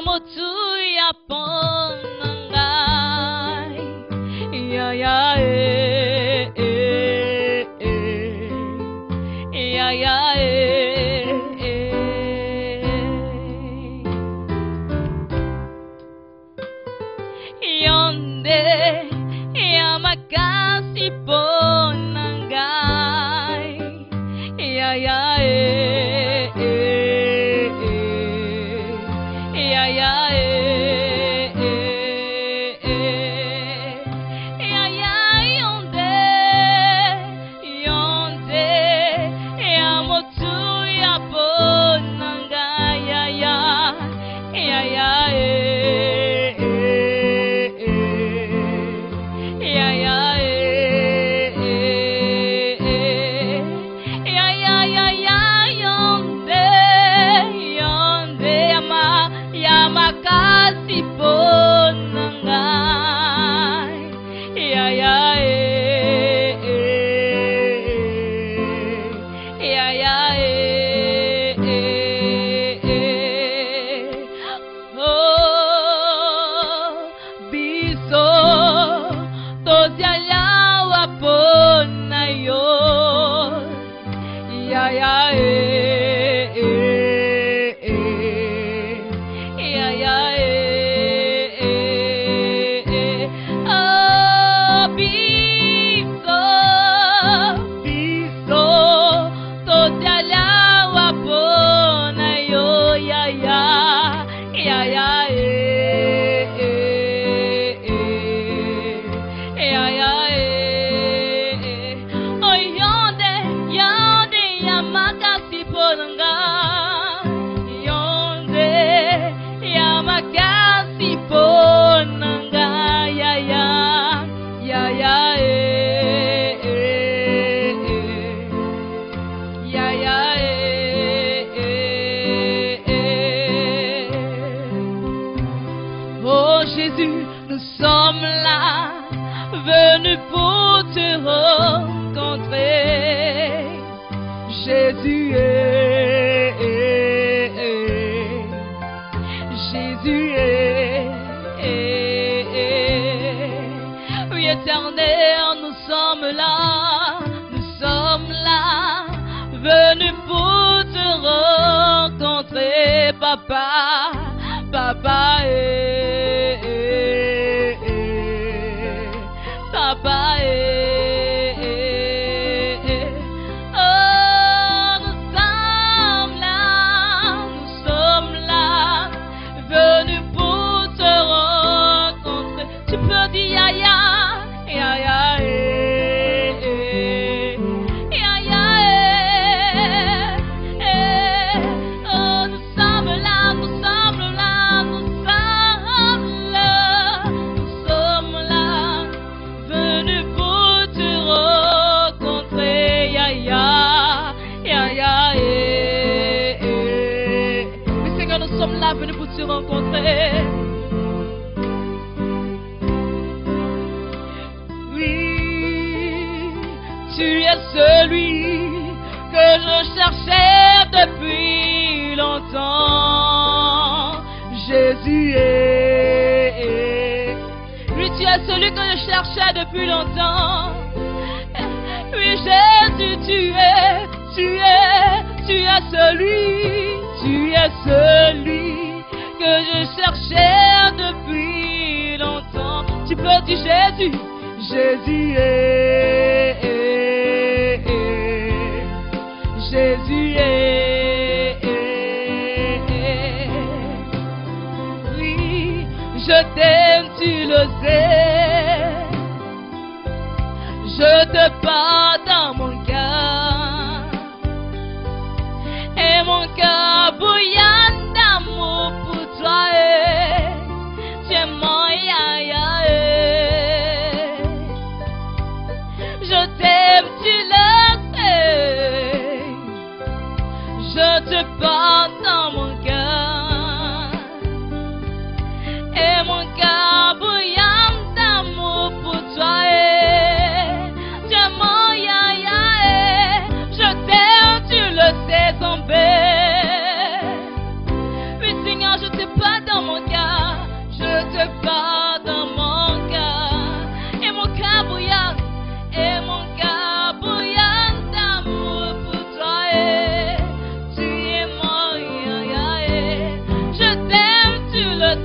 motu ya ponangai ya ya ya ya yonde ya makasi ponangai ya ya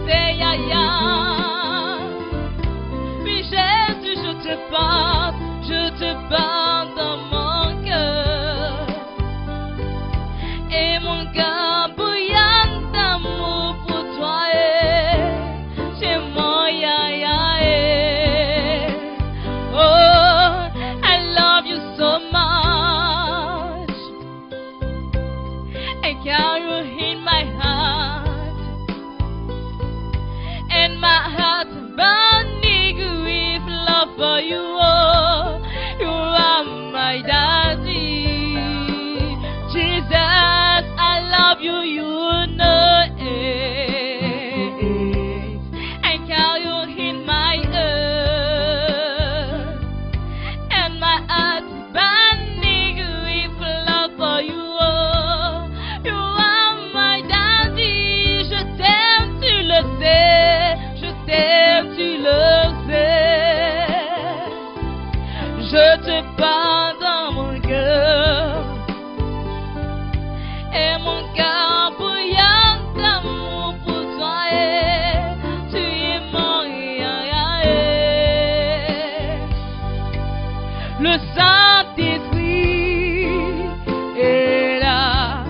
t'aime, ya, ya. Oui, Jésus, je te porte dans mon cœur. Et mon cœur bouillonne d'amour pour toi. C'est mon ya, ya, oh, I love you so much. I carry you in my heart, and my heart burning with love for you. Oh, you are my daddy. Jesus, I love you, you know it. I carry you in my heart, and my heart burning with love for you. Oh, you are my daddy. Je t'aime, tu le sais. Je t'aime, tu le sais. Je te parle dans mon cœur, et mon cœur bouillonne d'amour pour toi. Tu es mon ya, ya, Le Saint-Esprit est là.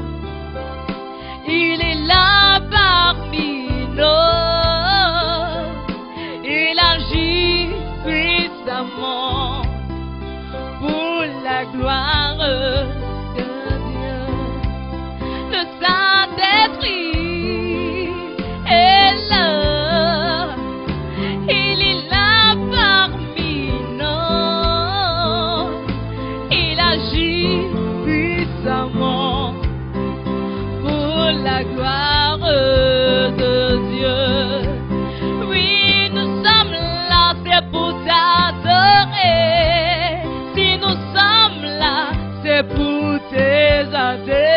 Il est là parmi nous. Il agit puissamment pour la gloire de Dieu. Le Saint-Esprit est là. Il est là parmi nous. Il agit puissamment pour la gloire de Dieu. Oui, nous sommes là, c'est pour t'adorer. Si nous sommes là, c'est pour t'exalter.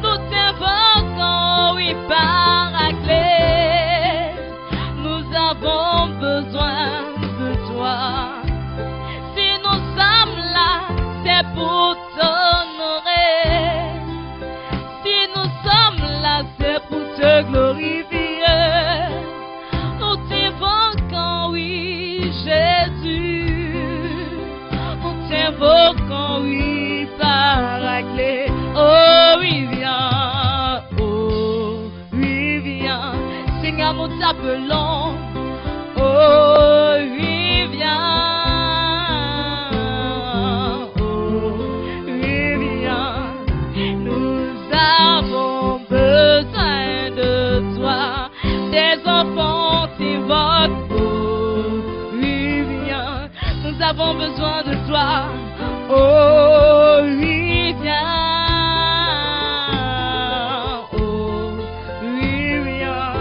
Nous t'invoquons, oui, Paraclet. Nous avons besoin de toi. Si nous sommes là, c'est pour t'honorer. Si nous sommes là, c'est pour te glorifier. Nous t'invoquons, oui, Jésus. Nous t'invoquons, oui, Paraclet. Oh, oui, viens. Oh, oui, viens. Seigneur, nous t'appelons. Oh, oui, viens. Oh, oui, viens. Nous avons besoin de toi. Des enfants t'évoquent. Oh, oui, viens. Nous avons besoin de toi. Oh, oui, viens. Oh, oui, viens.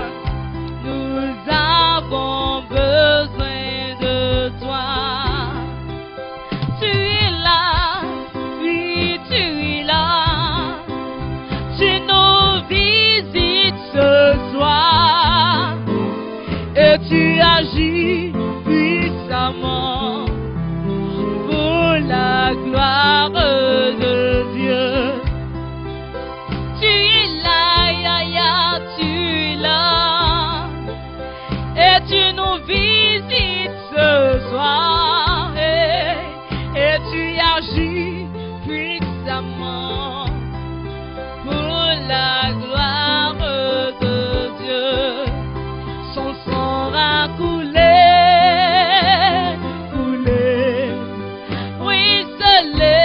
Nous avons besoin de toi. Tu es là, oui, tu es là. Tu nous visites ce soir, et tu agis puissamment pour la gloire de Dieu. Tu es là, ya, ya, tu es là, et tu nous visites ce soir, et tu agis puissamment pour la gloire de Dieu. Son sang a coulé, coulé, ruisselé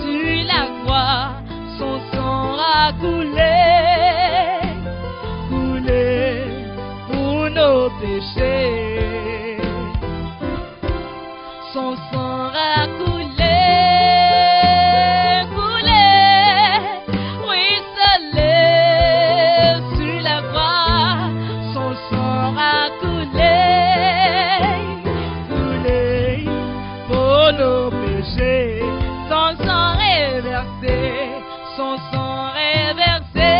sur la croix. Son sang a coulé, coulé pour nos péchés. Son sang a coulé, coulé, ruisselé sur la croix. Son sang a coulé, coulé pour nos péchés. Son sang est versé, son sang est versé.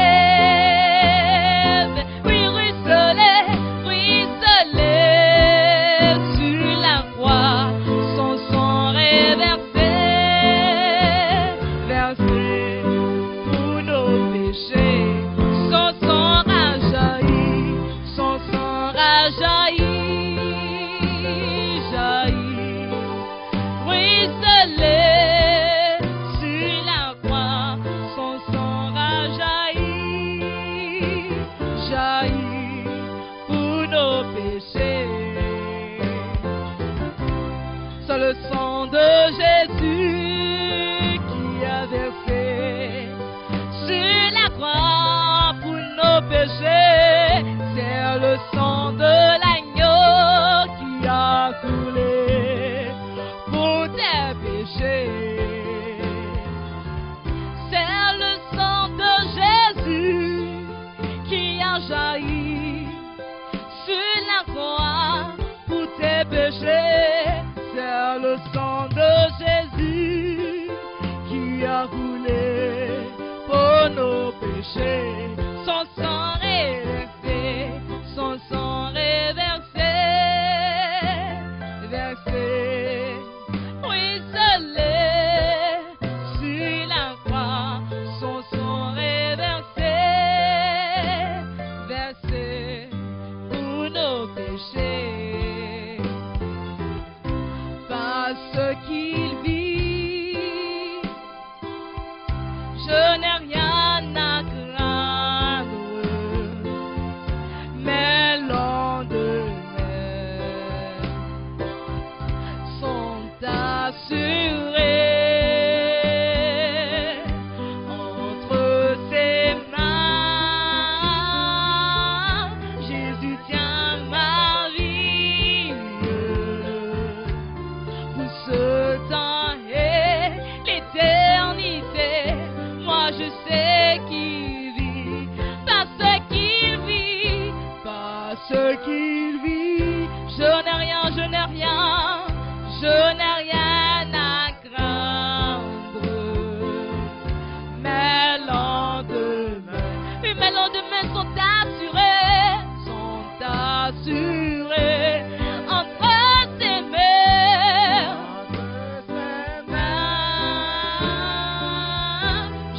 Oui, ruisselé, ruisselé sur la croix. Son sang de Jésus qui a versé sur la croix pour nos péchés. C'est le sang de l'agneau qui a coulé pour tes péchés. C'est le sang de Jésus qui a jailli sur la croix pour tes péchés. C'est le sang de Jésus qui a coulé pour nos péchés. Son sang reversé, son sang reversé, versé, ruisselé sur la croix. Son sang reversé, versé pour nos péchés. Parce qu'il vit, je n'ai rien à craindre, mes lendemains sont assurés entre ses mains. Jésus tient ma vie pour ce temps et l'éternité. Moi je sais qu'il vit, parce qu'il vit, parce qu'il vit. Je n'ai rien, je n'ai rien, je n'ai rien à craindre. Mes lendemains, oui, mes lendemains sont assurés entre ses mains.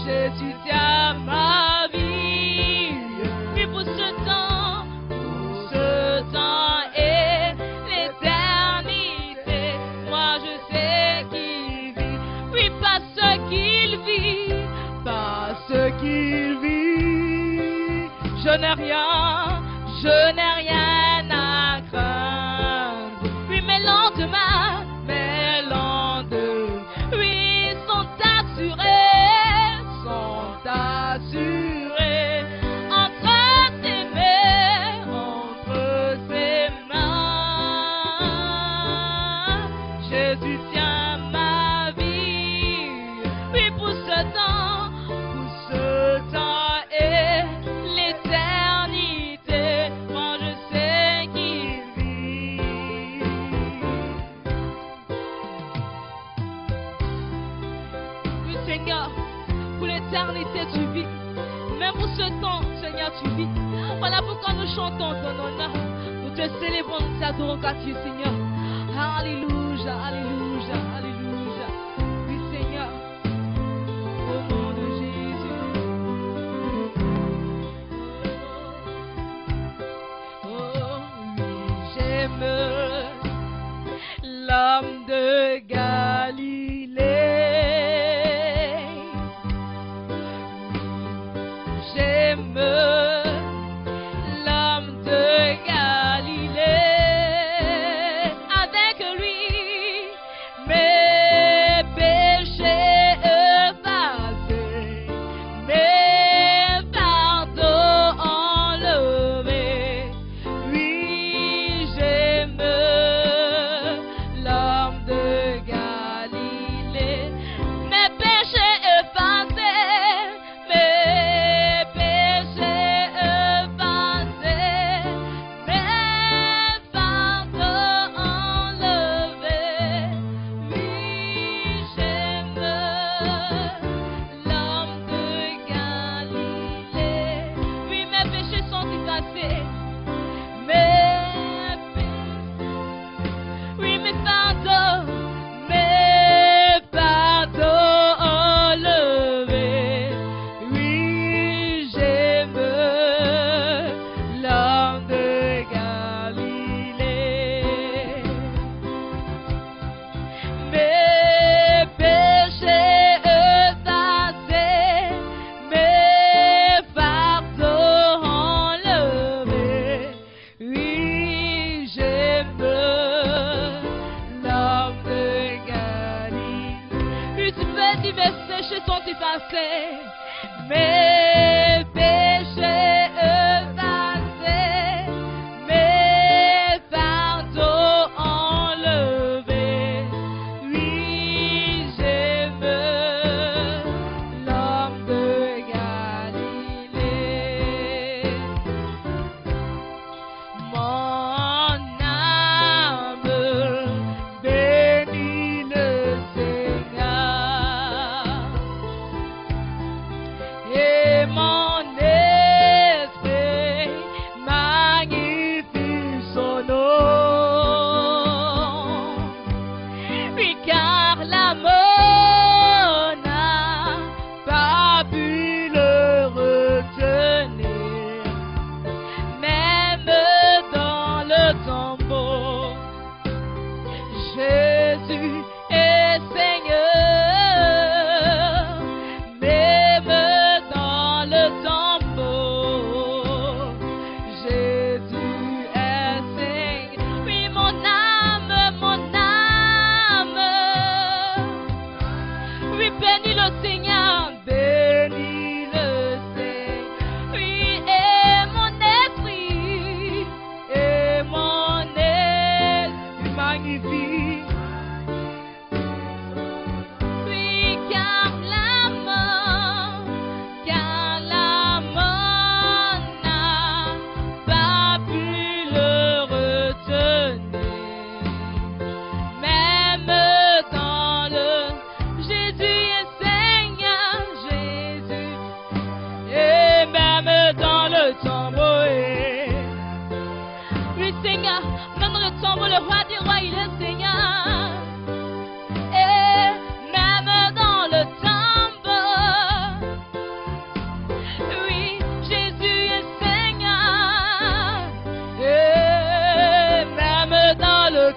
Jésus tient ma vie, puis pour ce temps et l'éternité. Moi je sais qu'il vit, oui, parce qu'il vit, parce qu'il vit. Je n'ai rien, je n'ai rien à craindre. Oui, mes lendemains, oui, sont assurés entre tes mains. Jésus tient ma vie, oui, pour ce temps et l'éternité. Moi je sais qu'il vit. Oui, Seigneur, pour l'éternité tu vis, même pour ce temps, Seigneur, tu vis. Voilà pourquoi nous chantons ton honneur, nous te célébrons, nous t'adorons car tu es Seigneur. Alléluia, alléluia, alléluia. Oui, Seigneur, au nom de Jésus. Oh oui, j'aime l'homme de Galilée. J'aime l'homme de Galilée. Avec lui, mes péchés effacés, mes fardeaux enlevés. Oui, j'aime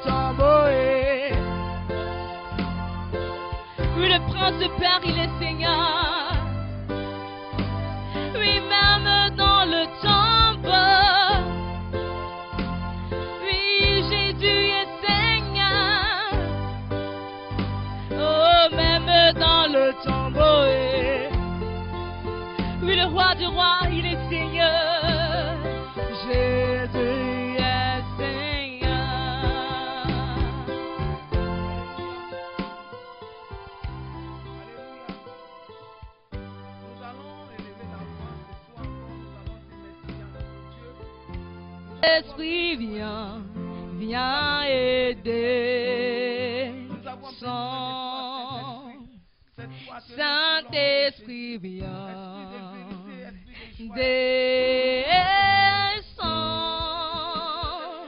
tombeau. Oui, le prince de Père, il est Seigneur. Oui, même dans le tombeau. Oui, Jésus est Seigneur. Oh, même dans le tombeau. Oui, le roi du roi, il est Seigneur. Jésus est Seigneur. Nous allons élever la voix ce soir encore. Nous allons dire merci à notre Dieu. Esprit, viens aider. Saint-Esprit, viens. Descends.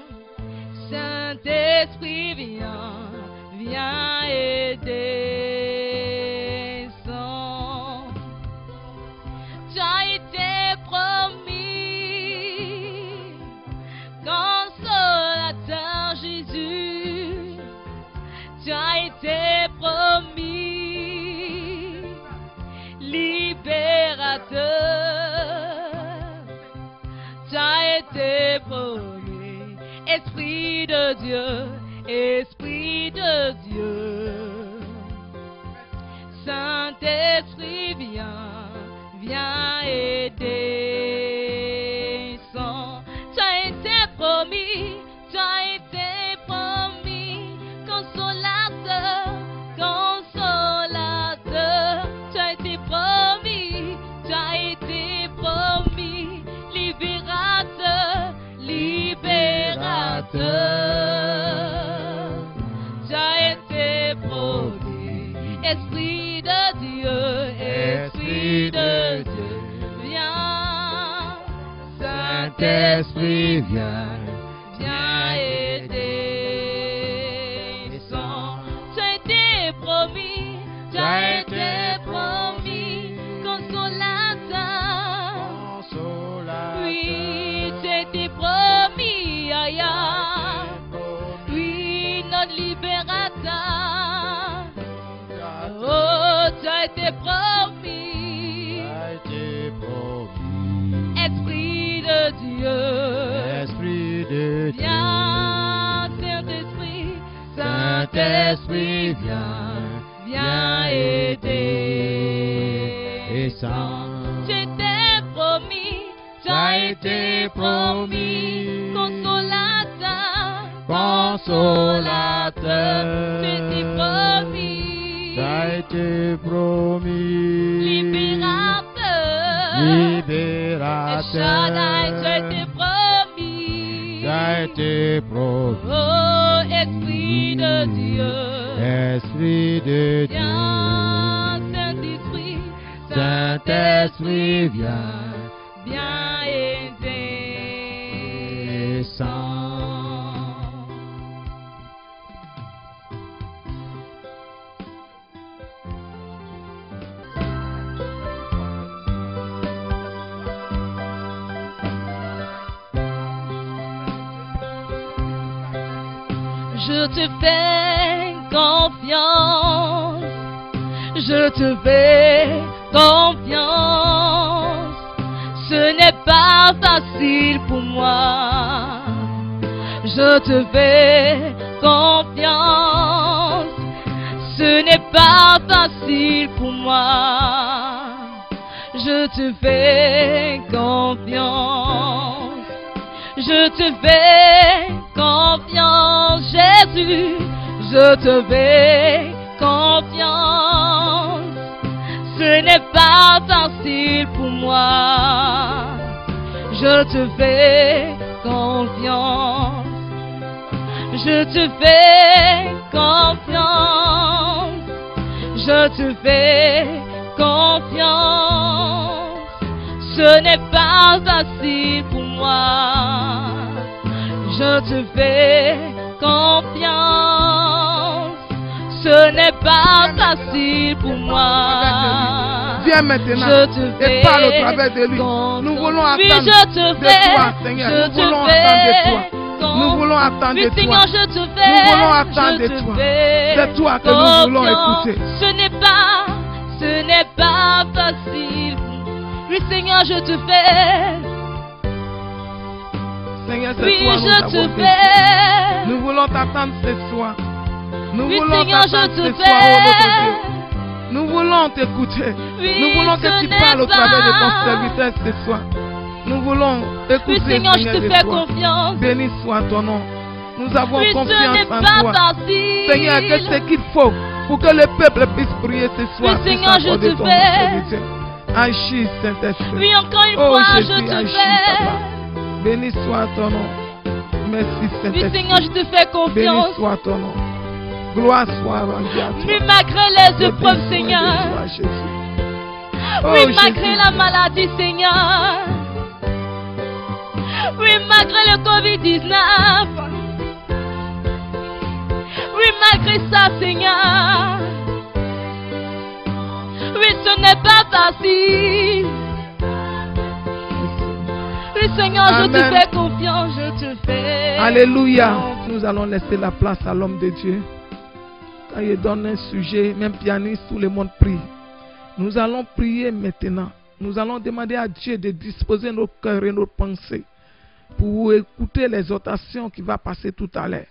Saint-Esprit, viens aider. Descends. Tu as été promis, consolateur Jésus. Tu as été promis, libérateur. Tu as été promis, Esprit de Dieu, Esprit de Dieu. Saint-Esprit, viens aider. Tu as été promis, tu as été promis, consolateur, consolateur. Tu as été promis, tu as été promis, libérateur, libérateur. Tu as été promis, Esprit de Dieu, Esprit de Dieu, viens. Saint-Esprit, viens aider. Tu as été promis, tu as été promis, consolateur. Oui, tu as été promis, aïe. Oui, notre libérateur. Oh, tu as été promis, Esprit de Dieu, Esprit de Dieu, viens, Saint-Esprit, Saint-Esprit, viens aider. descends. Tu étais promis, tu as été promis, consolateur, Consolateur, tu étais promis, tu as été promis, libérateur, libérateur, Shaddai, tu as été promis, tu as été promis, oh Esprit de Dieu, Esprit de Dieu, viens Saint-Esprit, Saint-Esprit, viens aider. descends. Je te fais confiance, je te fais confiance. Ce n'est pas facile pour moi. Je te fais confiance. Ce n'est pas facile pour moi. Je te fais confiance. Je te fais confiance, Jésus. Je te fais confiance. Ce n'est pas facile pour moi. Je te fais confiance. Je te fais confiance. Je te fais confiance. Ce n'est pas facile pour moi. Je te fais confiance. Ce n'est pas facile pour moi. Viens maintenant Je te fais et parle au travers de lui. Nous voulons oui, attendre je te de fais, toi, Seigneur. je Nous voulons te attendre de fais toi. confiance. Nous voulons attendre Oui, de Seigneur, toi. je te fais. Nous voulons attendre je de te toi. fais C'est toi que nous voulons confiance. écouter. Ce n'est pas facile. Oui, Seigneur, je te fais. Seigneur, c'est Oui, toi nous je avons te besoin. fais. Nous voulons t'attendre ce soir. Nous Oui, voulons Seigneur, je t'attendre te ce soir, oh notre Dieu. fais. Nous voulons t'écouter. Oui, Nous voulons que ce tu n'est parles au travers de ton pas- serviteur ce soir. Nous voulons écouter, Oui, Seigneur, je te de fais toi. confiance. Béni soit ton nom. Nous avons Oui, ce confiance n'est en pas toi. facile. Seigneur, que ce qu'il faut pour que le peuple puisse prier ce soir. Oui, Seigneur, je de te ton fais. serviteur. Agis, Saint-Esprit. Oui, encore une Oh fois, Jésus, je te agis, fais. Papa. Béni soit ton nom. Merci, Oui, Saint-Esprit. Seigneur, je te fais Béni confiance. soit ton nom. Gloire soit rendue à toi. Oui, malgré les épreuves, Béni soit Seigneur. de toi, Jésus. Oui, Oh, malgré Jésus. la maladie, Seigneur. Oui, malgré le Covid-19. Oui, malgré ça, Seigneur. Oui, ce n'est pas facile. Oui, Seigneur, je te Amen. fais confiance, je te fais. Alléluia. Nous allons laisser la place à l'homme de Dieu. Quand il donne un sujet, même pianiste, tout le monde prie. Nous allons prier maintenant. Nous allons demander à Dieu de disposer nos cœurs et nos pensées pour écouter l'exhortation qui va passer tout à l'heure.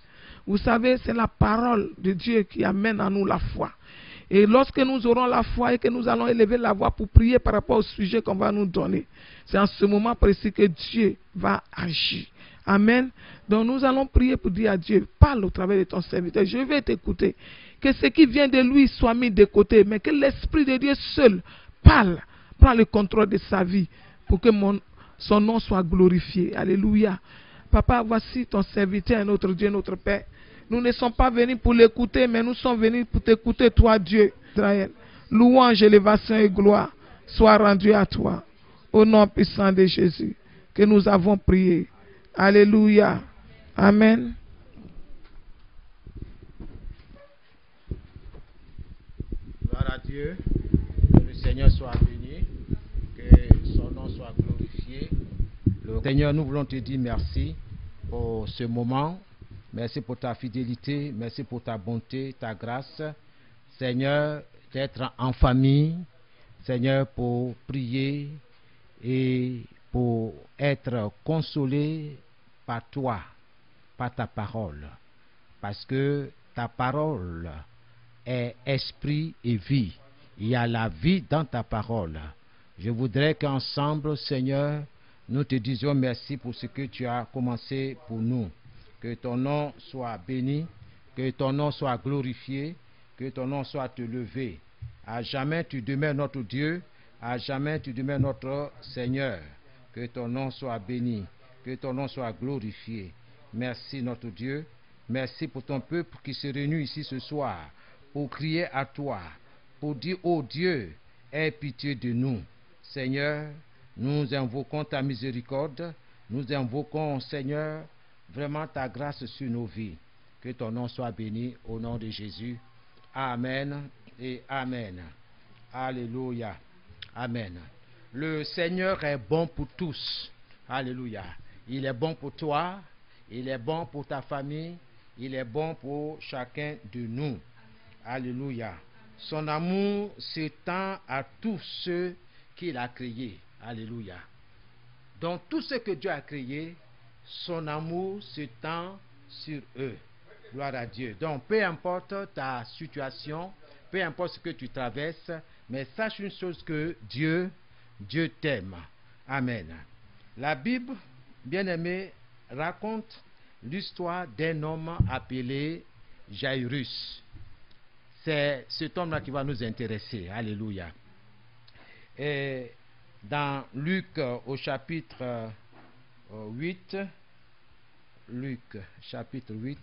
Vous savez, c'est la parole de Dieu qui amène à nous la foi. Et lorsque nous aurons la foi et que nous allons élever la voix pour prier par rapport au sujet qu'on va nous donner, c'est en ce moment précis que Dieu va agir. Amen. Donc nous allons prier pour dire à Dieu, parle au travers de ton serviteur, je vais t'écouter. Que ce qui vient de lui soit mis de côté, mais que l'Esprit de Dieu seul parle, prend le contrôle de sa vie pour que son nom soit glorifié. Alléluia. Papa, voici ton serviteur, notre Dieu, notre Père. Nous ne sommes pas venus pour l'écouter, mais nous sommes venus pour t'écouter, toi, Dieu Israël. Louange, élévation et gloire soient rendues à toi. Au nom puissant de Jésus, que nous avons prié. Alléluia. Amen. Gloire à Dieu. Que le Seigneur soit béni. Que son nom soit glorifié. Seigneur, nous voulons te dire merci pour ce moment. Merci pour ta fidélité. Merci pour ta bonté, ta grâce. Seigneur, d'être en famille. Seigneur, pour prier et pour être consolé par toi, par ta parole. Parce que ta parole est esprit et vie. Il y a la vie dans ta parole. Je voudrais qu'ensemble, Seigneur, nous te disions merci pour ce que tu as commencé pour nous. Que ton nom soit béni, que ton nom soit glorifié, que ton nom soit élevé. À jamais tu demeures notre Dieu, à jamais tu demeures notre Seigneur. Que ton nom soit béni, que ton nom soit glorifié. Merci notre Dieu, merci pour ton peuple qui se réunit ici ce soir pour crier à toi, pour dire, oh Dieu, aie pitié de nous. Seigneur, nous invoquons ta miséricorde, nous invoquons, Seigneur, vraiment ta grâce sur nos vies. Que ton nom soit béni au nom de Jésus. Amen et Amen. Alléluia. Amen. Le Seigneur est bon pour tous. Alléluia. Il est bon pour toi, il est bon pour ta famille, il est bon pour chacun de nous. Alléluia. Son amour s'étend à tous ceux qu'il a créés. Alléluia. Donc tout ce que Dieu a créé, son amour s'étend sur eux. Gloire à Dieu. Donc peu importe ta situation, peu importe ce que tu traverses, mais sache une chose, que Dieu t'aime. Amen. La Bible, bien-aimé, raconte l'histoire d'un homme appelé Jairus. C'est cet homme-là qui va nous intéresser. Alléluia. Et dans Luc au chapitre 8, Luc chapitre 8,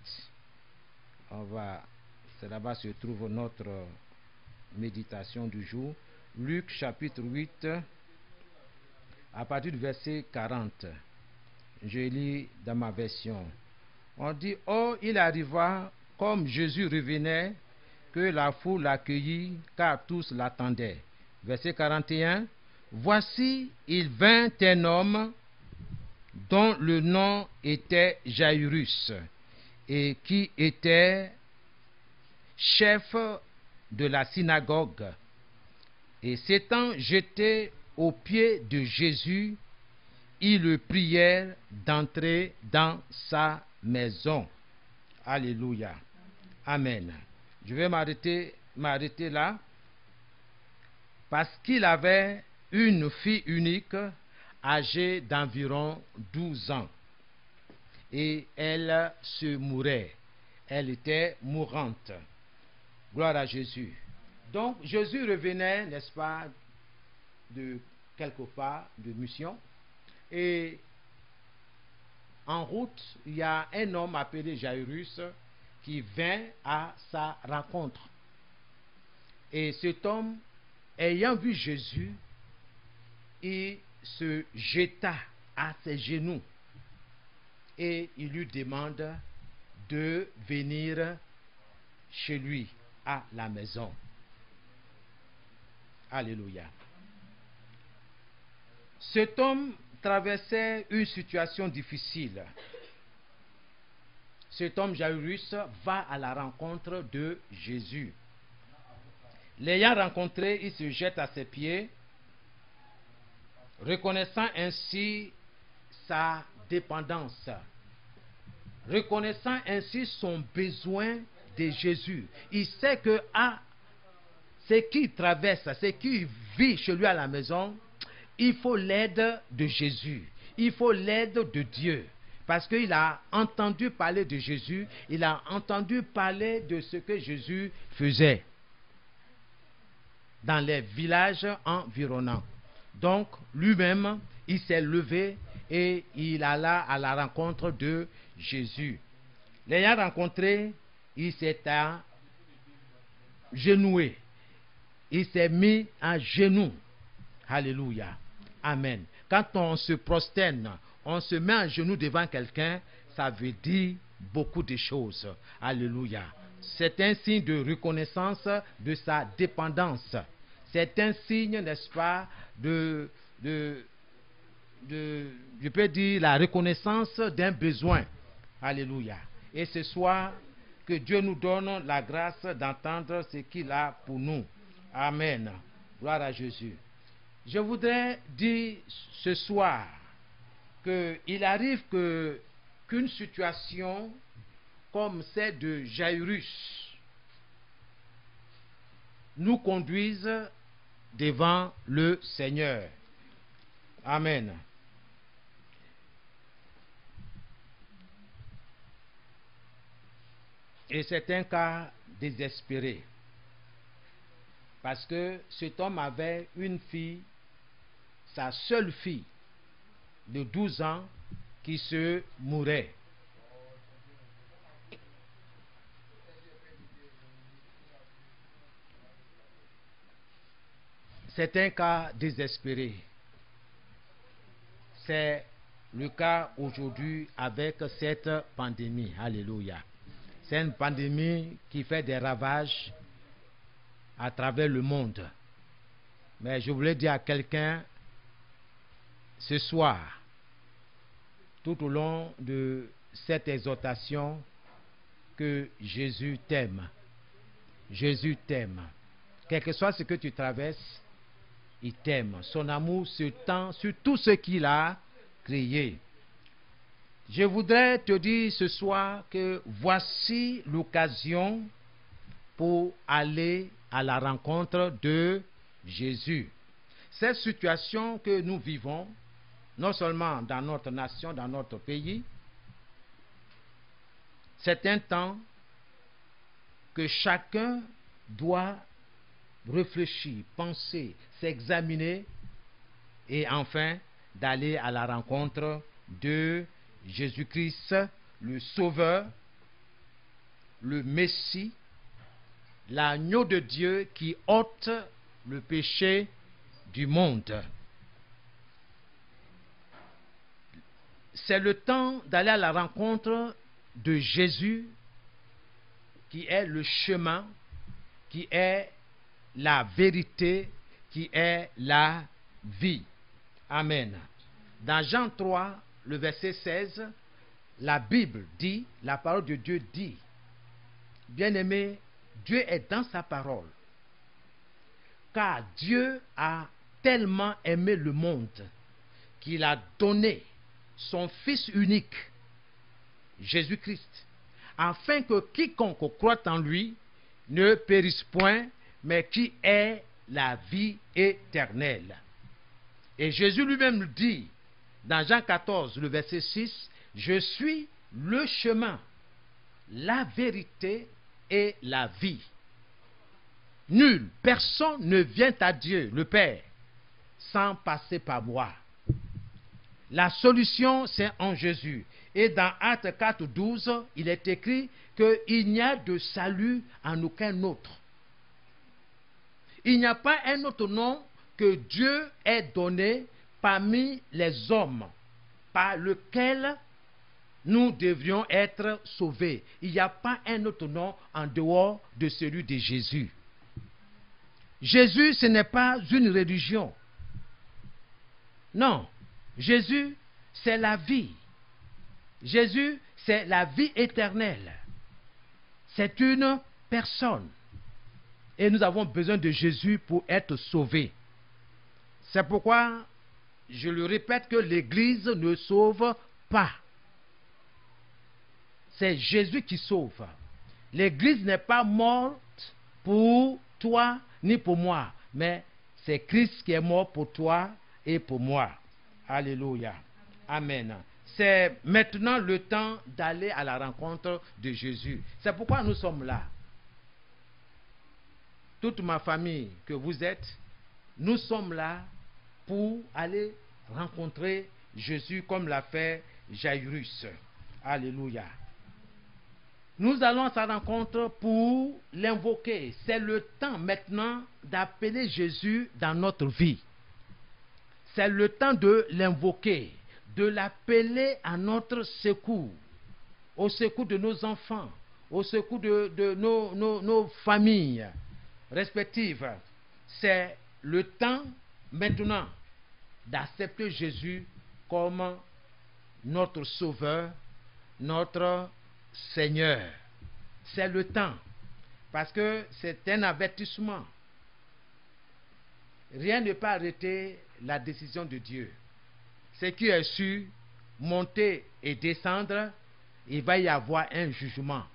c'est là-bas se trouve notre méditation du jour. Luc chapitre 8, à partir du verset 40. Je lis dans ma version. On dit, oh, il arriva, comme Jésus revenait, que la foule l'accueillit, car tous l'attendaient. Verset 41. Voici, il vint un homme dont le nom était Jairus, et qui était chef de la synagogue. Et s'étant jeté aux pieds de Jésus, ils le prièrent d'entrer dans sa maison. Alléluia. Amen. Je vais m'arrêter là, parce qu'il avait une fille unique, âgée d'environ 12 ans, et elle se mourait. Elle était mourante. Gloire à Jésus. Donc, Jésus revenait, n'est-ce pas, de quelque part, de mission. Et en route, il y a un homme appelé Jairus qui vint à sa rencontre. Et cet homme, ayant vu Jésus, il se jeta à ses genoux et il lui demande de venir chez lui à la maison. Alléluia. Cet homme traversait une situation difficile. Cet homme Jairus va à la rencontre de Jésus. L'ayant rencontré, il se jette à ses pieds, reconnaissant ainsi sa dépendance, reconnaissant ainsi son besoin de Jésus. Il sait que ce qu'il traverse, ce qu'il vit chez lui à la maison, il faut l'aide de Jésus, il faut l'aide de Dieu. Parce qu'il a entendu parler de Jésus, il a entendu parler de ce que Jésus faisait dans les villages environnants. Donc, lui-même, il s'est levé et il alla à la rencontre de Jésus. L'ayant rencontré, il s'est agenouillé. Il s'est mis à genoux. Alléluia. Amen. Quand on se prosterne, on se met à genoux devant quelqu'un, ça veut dire beaucoup de choses. Alléluia. C'est un signe de reconnaissance de sa dépendance. C'est un signe, n'est-ce pas, je peux dire, la reconnaissance d'un besoin. Alléluia. Et ce soir, que Dieu nous donne la grâce d'entendre ce qu'il a pour nous. Amen. Gloire à Jésus. Je voudrais dire ce soir qu'il arrive qu'une situation comme celle de Jairus nous conduise devant le Seigneur. Amen. Et c'est un cas désespéré. Parce que cet homme avait une fille, sa seule fille, de 12 ans, qui se mourait. C'est un cas désespéré. C'est le cas aujourd'hui avec cette pandémie. Alléluia. C'est une pandémie qui fait des ravages à travers le monde. Mais je voulais dire à quelqu'un ce soir, tout au long de cette exhortation, que Jésus t'aime. Jésus t'aime. Quel que soit ce que tu traverses, il t'aime. Son amour se tend sur tout ce qu'il a créé. Je voudrais te dire ce soir que voici l'occasion pour aller à la rencontre de Jésus. Cette situation que nous vivons, non seulement dans notre nation, dans notre pays, c'est un temps que chacun doit réfléchir, penser, s'examiner et enfin d'aller à la rencontre de Jésus-Christ, le Sauveur, le Messie, l'agneau de Dieu qui ôte le péché du monde. C'est le temps d'aller à la rencontre de Jésus qui est le chemin, qui est la vérité, qui est la vie. Amen. Dans Jean 3, le verset 16, la Bible dit, la parole de Dieu dit, bien-aimé, Dieu est dans sa parole. Car Dieu a tellement aimé le monde qu'il a donné son Fils unique, Jésus-Christ, afin que quiconque croit en lui ne périsse point, mais qui ait la vie éternelle. Et Jésus lui-même dit, dans Jean 14, le verset 6, « Je suis le chemin, la vérité et la vie. Nul, personne ne vient à Dieu, le Père, sans passer par moi. » La solution, c'est en Jésus. Et dans Actes 4, 12, il est écrit qu'il n'y a de salut en aucun autre. Il n'y a pas un autre nom que Dieu ait donné parmi les hommes par lequel nous devrions être sauvés. Il n'y a pas un autre nom en dehors de celui de Jésus. Jésus, ce n'est pas une religion. Non, Jésus, c'est la vie. Jésus, c'est la vie éternelle. C'est une personne. Et nous avons besoin de Jésus pour être sauvés. C'est pourquoi je le répète que l'Église ne sauve pas. C'est Jésus qui sauve. L'Église n'est pas morte pour toi ni pour moi, mais c'est Christ qui est mort pour toi et pour moi. Alléluia. Amen. C'est maintenant le temps d'aller à la rencontre de Jésus. C'est pourquoi nous sommes là. Toute ma famille que vous êtes, nous sommes là pour aller rencontrer Jésus comme l'a fait Jairus. Alléluia. Nous allons à sa rencontre pour l'invoquer. C'est le temps maintenant d'appeler Jésus dans notre vie. C'est le temps de l'invoquer, de l'appeler à notre secours, au secours de nos enfants, au secours de nos familles respectives. C'est le temps maintenant d'accepter Jésus comme notre Sauveur, notre Seigneur. C'est le temps, parce que c'est un avertissement. Rien ne peut arrêter la décision de Dieu. Ce qui est sûr, monter et descendre, il va y avoir un jugement.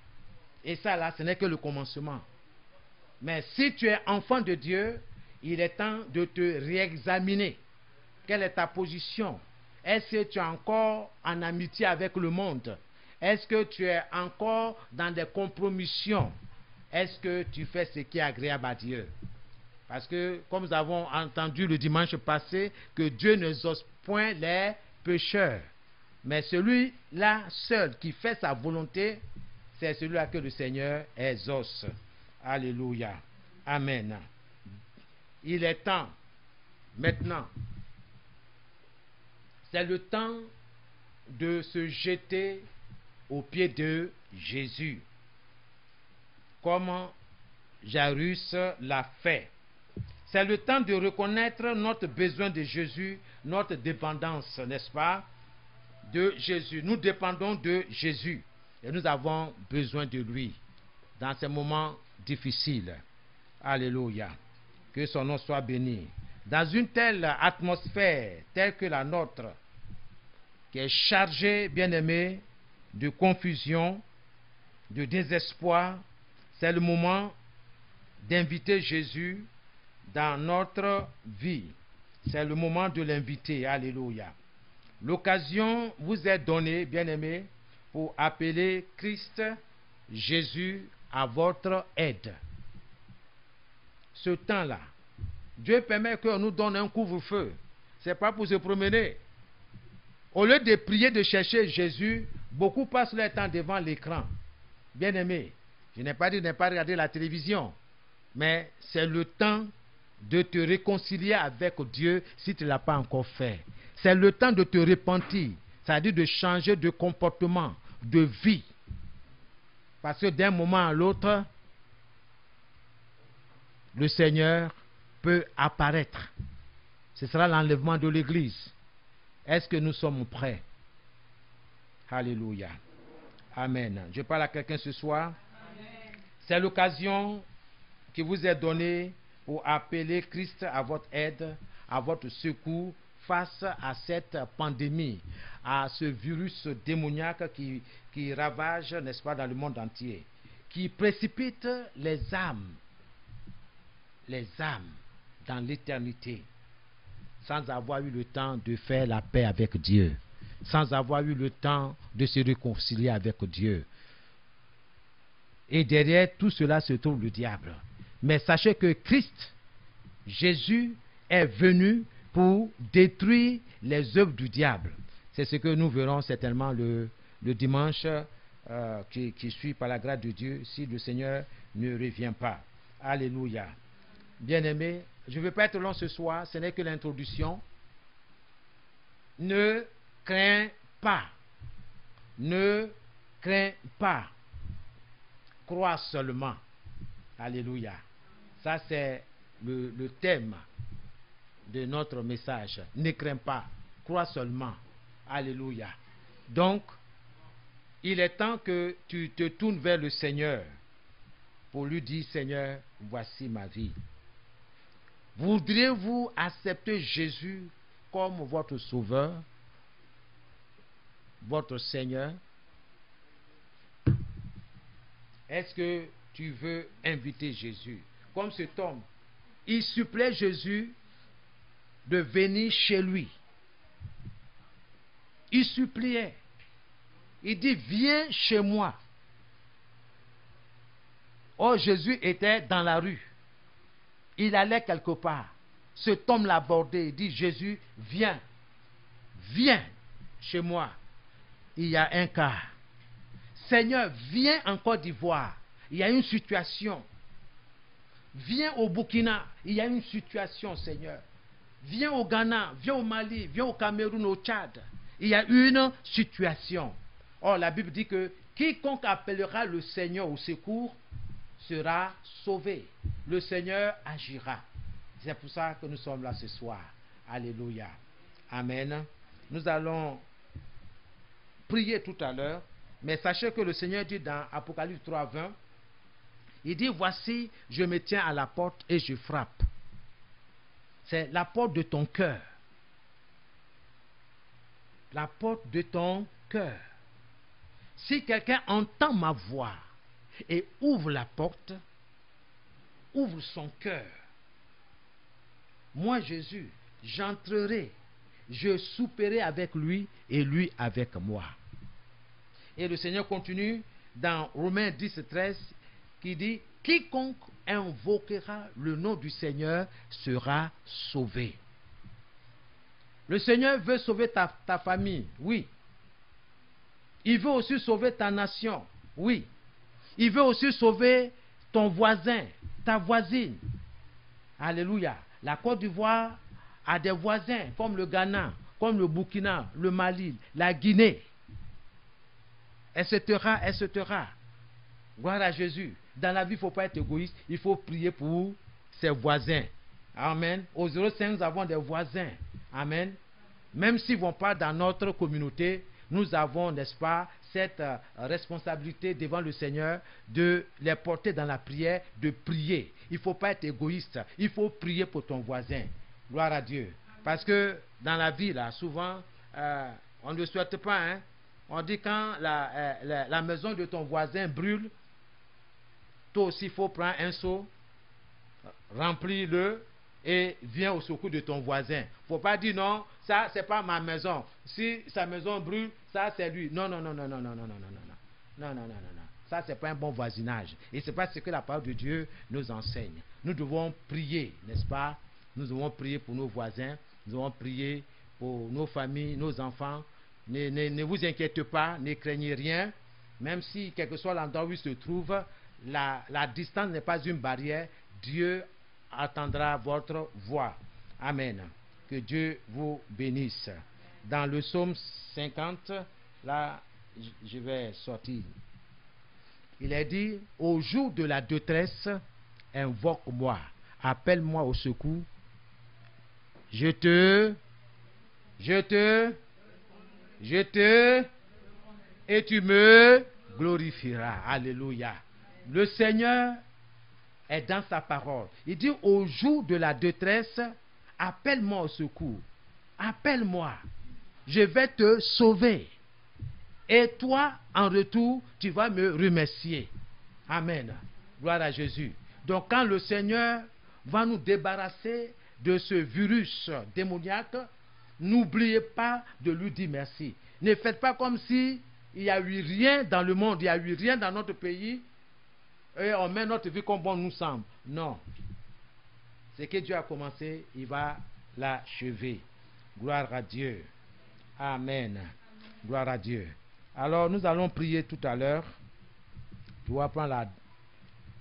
Et ça là, ce n'est que le commencement. Mais si tu es enfant de Dieu, il est temps de te réexaminer. Quelle est ta position? Est-ce que tu es encore en amitié avec le monde? Est-ce que tu es encore dans des compromissions? Est-ce que tu fais ce qui est agréable à Dieu? Parce que, comme nous avons entendu le dimanche passé, que Dieu n'exauce point les pécheurs. Mais celui-là seul qui fait sa volonté, c'est celui-là que le Seigneur exauce. Alléluia. Amen. Il est temps, maintenant, c'est le temps de se jeter aux pieds de Jésus, comme Jairus l'a fait. C'est le temps de reconnaître notre besoin de Jésus, notre dépendance, n'est-ce pas, de Jésus. Nous dépendons de Jésus et nous avons besoin de lui dans ces moments difficiles. Alléluia. Que son nom soit béni. Dans une telle atmosphère, telle que la nôtre, qui est chargée, bien-aimés, de confusion, de désespoir, c'est le moment d'inviter Jésus dans notre vie. C'est le moment de l'inviter. Alléluia. L'occasion vous est donnée, bien-aimés, pour appeler Christ, Jésus, à votre aide. Ce temps-là, Dieu permet qu'on nous donne un couvre-feu. Ce n'est pas pour se promener. Au lieu de prier, de chercher Jésus, beaucoup passent leur temps devant l'écran. Bien-aimé, je n'ai pas dit de ne pas regarder la télévision, mais c'est le temps de te réconcilier avec Dieu si tu ne l'as pas encore fait. C'est le temps de te repentir, c'est-à-dire de changer de comportement, de vie. Parce que d'un moment à l'autre, le Seigneur peut apparaître. Ce sera l'enlèvement de l'Église. Est-ce que nous sommes prêts? Alléluia. Amen. Je parle à quelqu'un ce soir. C'est l'occasion qui vous est donnée pour appeler Christ à votre aide, à votre secours face à cette pandémie, à ce virus démoniaque qui ravage, n'est-ce pas, dans le monde entier, qui précipite les âmes dans l'éternité, sans avoir eu le temps de faire la paix avec Dieu, sans avoir eu le temps de se réconcilier avec Dieu. Et derrière tout cela se trouve le diable. Mais sachez que Christ, Jésus, est venu pour détruire les œuvres du diable. C'est ce que nous verrons certainement le dimanche qui suit par la grâce de Dieu, si le Seigneur ne revient pas. Alléluia. Bien-aimés, je ne veux pas être long ce soir, ce n'est que l'introduction. Ne crains pas. Ne crains pas. Crois seulement. Alléluia. Ça, c'est le thème de notre message. Ne crains pas. Crois seulement. Alléluia. Donc, il est temps que tu te tournes vers le Seigneur pour lui dire, Seigneur, voici ma vie. Voudriez-vous accepter Jésus comme votre sauveur, votre Seigneur? Est-ce que tu veux inviter Jésus? Comme cet homme, il suppliait Jésus de venir chez lui. Il suppliait. Il dit, viens chez moi. Or, Jésus était dans la rue. Il allait quelque part. Cet homme l'a abordé. Il dit, Jésus, viens. Viens chez moi. Il y a un cas. Seigneur, viens en Côte d'Ivoire. Il y a une situation. Viens au Burkina. Il y a une situation, Seigneur. Viens au Ghana, viens au Mali, viens au Cameroun, au Tchad. Il y a une situation. Or, la Bible dit que quiconque appellera le Seigneur au secours sera sauvé. Le Seigneur agira. C'est pour ça que nous sommes là ce soir. Alléluia. Amen. Nous allons prier tout à l'heure. Mais sachez que le Seigneur dit dans Apocalypse 3, 20, il dit, voici, je me tiens à la porte et je frappe. C'est la porte de ton cœur. La porte de ton cœur. Si quelqu'un entend ma voix et ouvre la porte, ouvre son cœur, moi Jésus, j'entrerai, je souperai avec lui et lui avec moi. Et le Seigneur continue dans Romains 10, 13, qui dit, quiconque invoquera le nom du Seigneur sera sauvé. Le Seigneur veut sauver ta famille, oui. Il veut aussi sauver ta nation, oui. Il veut aussi sauver ton voisin, ta voisine. Alléluia. La Côte d'Ivoire a des voisins comme le Ghana, comme le Burkina, le Mali, la Guinée, etc., etc. Gloire à Jésus. Dans la vie, il ne faut pas être égoïste. Il faut prier pour ses voisins. Amen. Au 05, nous avons des voisins. Amen. Même s'ils ne vont pas dans notre communauté, nous avons, n'est-ce pas, cette responsabilité devant le Seigneur de les porter dans la prière, de prier. Il ne faut pas être égoïste. Il faut prier pour ton voisin. Gloire à Dieu. Parce que dans la vie, là, souvent, on ne le souhaite pas. Hein? On dit quand la maison de ton voisin brûle, toi aussi, il faut prendre un seau, remplis-le et viens au secours de ton voisin. Il ne faut pas dire non, ça, c'est pas ma maison. Si sa maison brûle, ça, c'est lui. Non, non, non, non, non, non, non, non, non, non, non, non, non, non, non. Ça, c'est pas un bon voisinage. Et c'est pas ce que la parole de Dieu nous enseigne. Nous devons prier, n'est-ce pas? Nous devons prier pour nos voisins. Nous devons prier pour nos familles, nos enfants. Ne vous inquiétez pas, ne craignez rien. Même si, quel que soit l'endroit où il se trouve, la distance n'est pas une barrière. Dieu attendra votre voix. Amen. Que Dieu vous bénisse. Dans le psaume 50, là, je vais sortir. Il est dit, au jour de la détresse, invoque-moi, appelle-moi au secours. et tu me glorifieras. Alléluia. Le Seigneur est dans sa parole. Il dit au jour de la détresse, appelle-moi au secours. Appelle-moi. Je vais te sauver. Et toi, en retour, tu vas me remercier. Amen. Gloire à Jésus. Donc quand le Seigneur va nous débarrasser de ce virus démoniaque, n'oubliez pas de lui dire merci. Ne faites pas comme si il n'y a eu rien dans le monde, il n'y a eu rien dans notre pays, et on met notre vie comme bon nous semble. Non. Ce que Dieu a commencé, il va l'achever. Gloire à Dieu. Amen. Gloire à Dieu. Alors nous allons prier tout à l'heure. Tu vas prendre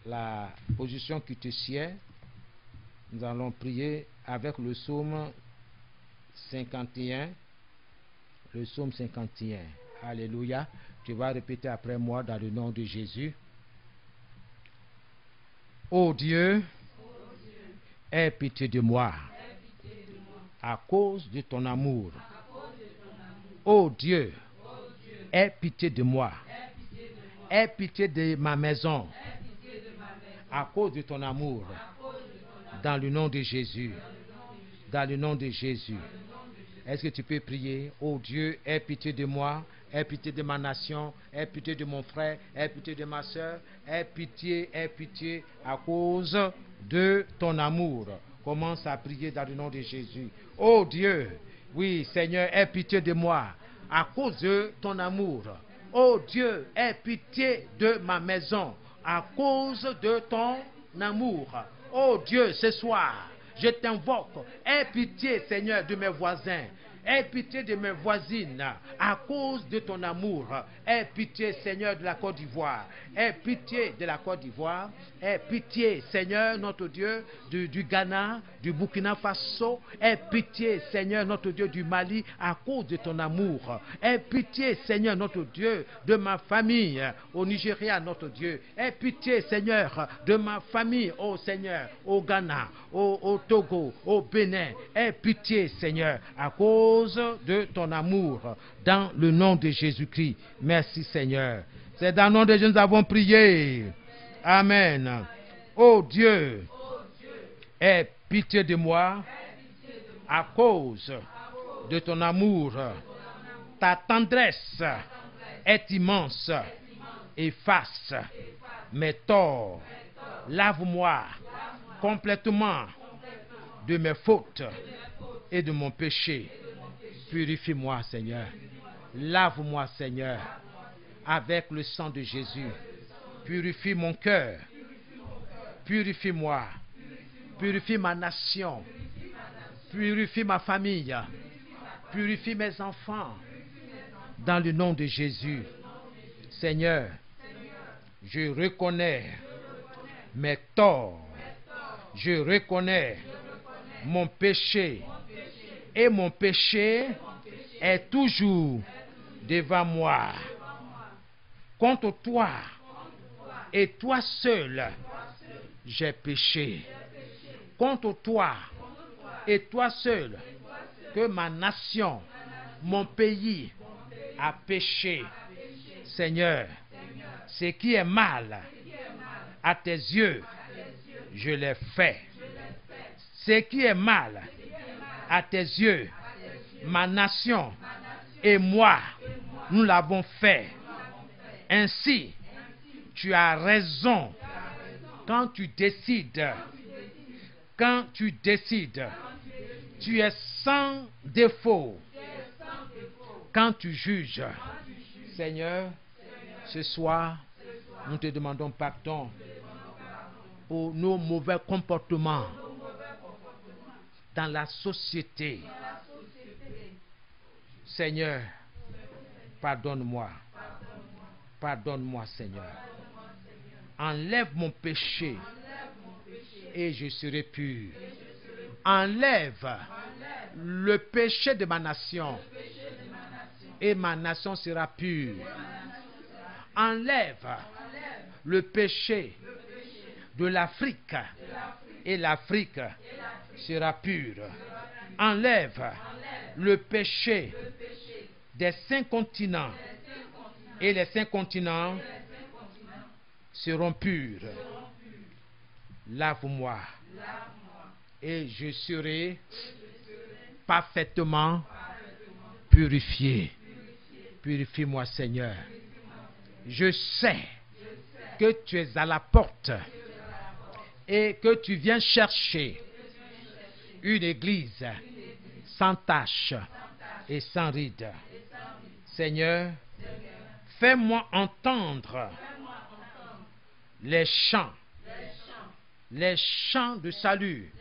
la position qui te sied. Nous allons prier avec le psaume 51. Le psaume 51. Alléluia. Tu vas répéter après moi dans le nom de Jésus. Ô Dieu, aie pitié de moi à cause de ton amour. Ô Dieu, aie pitié de moi. Aie pitié de ma maison à cause de ton amour. Dans le nom de Jésus. Dans le nom de Jésus. Est-ce que tu peux prier? Oh Dieu, aie pitié de moi, aie pitié de ma nation, aie pitié de mon frère, aie pitié de ma soeur, aie pitié à cause de ton amour. Commence à prier dans le nom de Jésus. Oh Dieu, oui Seigneur, aie pitié de moi à cause de ton amour. Oh Dieu, aie pitié de ma maison à cause de ton amour. Oh Dieu, ce soir, je t'invoque, aie pitié, Seigneur, de mes voisins. Aie pitié de mes voisines à cause de ton amour. Aie pitié, Seigneur, de la Côte d'Ivoire. Aie pitié de la Côte d'Ivoire. Aie pitié, Seigneur, notre Dieu, du Ghana, du Burkina Faso. Aie pitié, Seigneur, notre Dieu, du Mali à cause de ton amour. Aie pitié, Seigneur, notre Dieu, de ma famille au Nigeria, notre Dieu. Aie pitié, Seigneur, de ma famille, oh Seigneur, au Ghana, au Togo, au Bénin. Aie pitié, Seigneur, à cause de ton amour, dans le nom de Jésus-Christ. Merci Seigneur. C'est dans le nom de Jésus que nous avons prié. Amen. Oh Dieu, aie pitié de moi à cause de ton amour. Ta tendresse est immense. Efface mes torts. Lave-moi complètement de mes fautes et de mon péché. Purifie-moi, Seigneur. Lave-moi, Seigneur, avec le sang de Jésus. Purifie mon cœur. Purifie-moi. Purifie ma nation. Purifie ma famille. Purifie mes enfants. Dans le nom de Jésus. Seigneur, je reconnais mes torts. Je reconnais mon péché. Et mon péché est toujours devant moi. Contre toi et toi seul, j'ai péché. Contre toi et toi seul, que ma nation, mon pays a péché. Seigneur, ce qui est mal à tes yeux, je l'ai fait. Ce qui est mal à tes yeux, ma nation et moi, nous l'avons fait. Ainsi, tu as raison quand tu décides, tu es sans défaut quand tu juges. Seigneur, ce soir, nous te demandons pardon pour nos mauvais comportements dans la société. Seigneur, pardonne-moi. Pardonne-moi, Seigneur. Enlève mon péché et je serai pur. Enlève le péché de ma nation et ma nation sera pure. Enlève le péché de l'Afrique et l'Afrique sera pure. Enlève le péché des 5 continents et les 5 continents seront purs. Lave-moi et je serai parfaitement purifié. Purifie-moi, Seigneur. Je sais que tu es à la porte et que tu viens chercher une église sans tache et sans ride. Seigneur, fais-moi entendre les chants de salut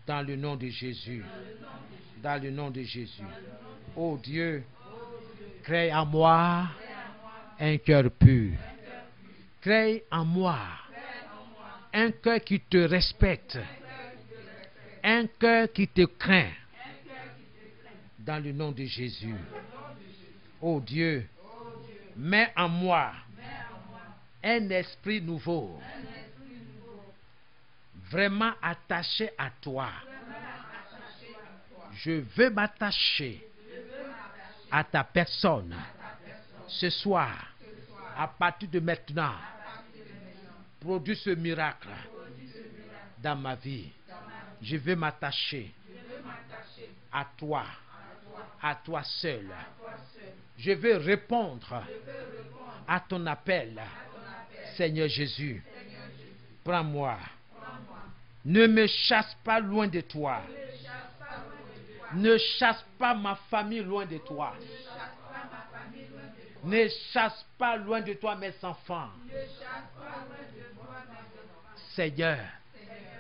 dans le nom de Jésus. Dans le nom de Jésus. Oh Dieu, crée en moi un cœur pur. Crée en moi un cœur qui te respecte. Un cœur qui te craint. Dans le nom de Jésus. Oh Dieu, mets en moi un esprit nouveau. Vraiment attaché à toi. Je veux m'attacher à ta personne ce soir, à partir de maintenant. Produis ce miracle dans ma vie. Je veux m'attacher à toi seul. Je veux répondre à ton appel. Seigneur Jésus, prends-moi. Ne me chasse pas loin de toi. Ne chasse pas ma famille loin de toi. Ne chasse pas loin de toi mes enfants. Seigneur,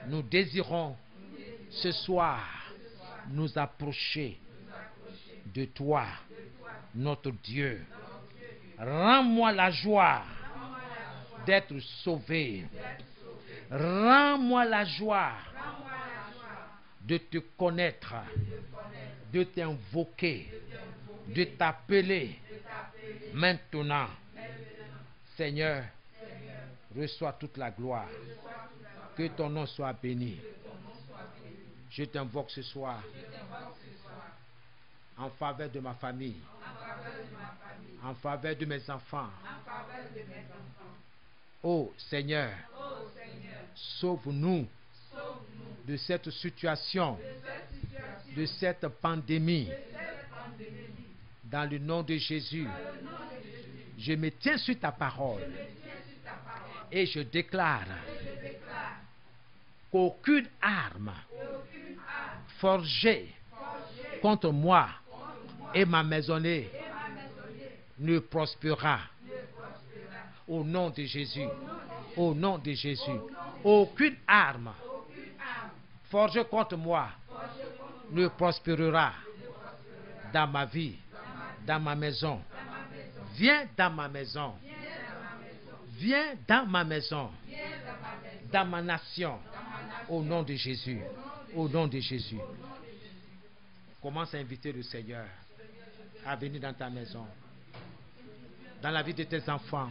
nous désirons ce soir nous approcher de toi, notre Dieu. Rends-moi la joie d'être sauvé. Rends-moi la joie de te connaître, de t'invoquer, de t'appeler. Maintenant, Seigneur, reçois toute la gloire. Que ton nom soit béni. Je t'invoque ce soir en faveur de ma famille, en faveur de mes enfants. Oh Seigneur, sauve-nous de cette situation, de cette pandémie. Dans le nom de Jésus, je me tiens sur ta parole et je déclare qu'aucune arme forgée contre moi et ma maisonnée ne prospérera. Au nom de Jésus. Au nom de Jésus. Aucune arme forgée contre moi ne prospérera dans ma vie, dans ma maison. Viens dans ma maison. Viens dans ma maison. Dans ma nation. Au nom de Jésus. Au nom de Jésus. Commence à inviter le Seigneur à venir dans ta maison, dans la vie de tes enfants.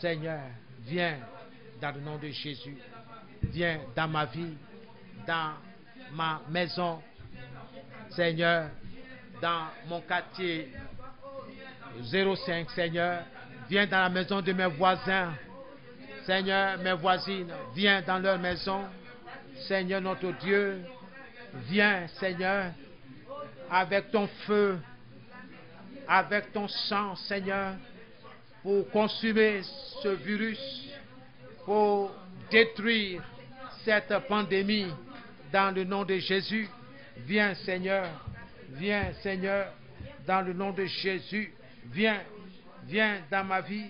Seigneur, viens dans le nom de Jésus. Viens dans ma vie, dans ma maison. Seigneur, dans mon quartier 05, Seigneur, viens dans la maison de mes voisins. Seigneur, mes voisines, viens dans leur maison. Seigneur notre Dieu, viens, Seigneur, avec ton feu, avec ton sang, Seigneur, pour consumer ce virus, pour détruire cette pandémie dans le nom de Jésus. Viens, Seigneur, dans le nom de Jésus. Viens dans ma vie,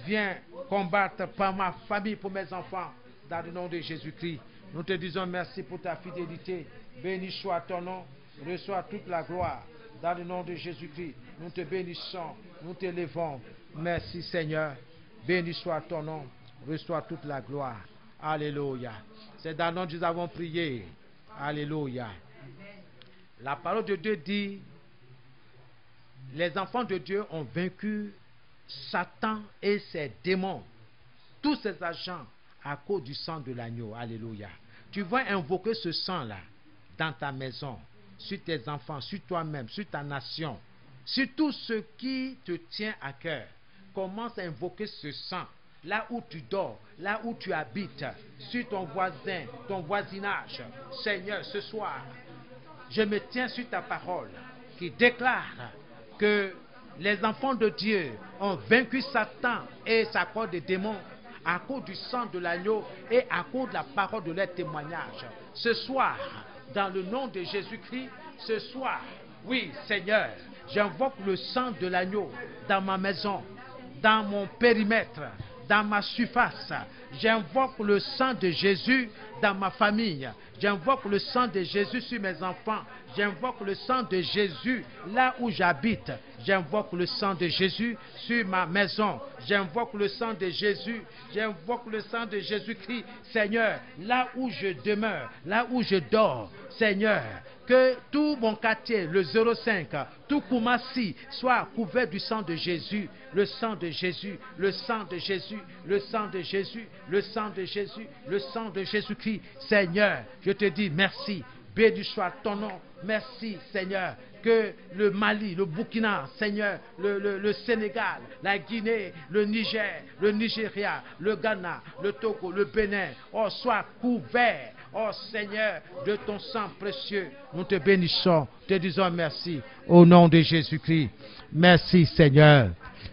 viens combattre par ma famille, pour mes enfants, dans le nom de Jésus-Christ. Nous te disons merci pour ta fidélité. Béni soit ton nom, reçois toute la gloire. Dans le nom de Jésus-Christ, nous te bénissons, nous t'élevons. Merci Seigneur, béni soit ton nom, reçois toute la gloire. Alléluia. C'est dans le nom que nous avons prié. Alléluia. La parole de Dieu dit, les enfants de Dieu ont vaincu Satan et ses démons, tous ses agents, à cause du sang de l'agneau. Alléluia. Tu vas invoquer ce sang-là dans ta maison, sur tes enfants, sur toi-même, sur ta nation. sur tout ce qui te tient à cœur. Commence à invoquer ce sang, là où tu dors, là où tu habites, sur ton voisin, ton voisinage. Seigneur, ce soir, je me tiens sur ta parole qui déclare que les enfants de Dieu ont vaincu Satan et sa corps de démons à cause du sang de l'agneau et à cause de la parole de leur témoignage. Ce soir, dans le nom de Jésus-Christ, ce soir, oui Seigneur, j'invoque le sang de l'agneau dans ma maison, dans mon périmètre, dans ma surface. J'invoque le sang de Jésus dans ma famille. J'invoque le sang de Jésus sur mes enfants. J'invoque le sang de Jésus là où j'habite. J'invoque le sang de Jésus sur ma maison. J'invoque le sang de Jésus. J'invoque le sang de Jésus-Christ. Seigneur, là où je demeure, là où je dors, Seigneur, que tout mon quartier, le 05, tout Koumassi, soit couvert du sang de Jésus. Le sang de Jésus, le sang de Jésus, le sang de Jésus, le sang de Jésus, le sang de Jésus-Christ. Seigneur, je te dis merci. Béni soit ton nom. Merci, Seigneur, que le Mali, le Burkina, Seigneur, le Sénégal, la Guinée, le Niger, le Nigeria, le Ghana, le Togo, le Bénin, oh, soient couverts, oh Seigneur, de ton sang précieux. Nous te bénissons, te disons merci au nom de Jésus-Christ. Merci, Seigneur.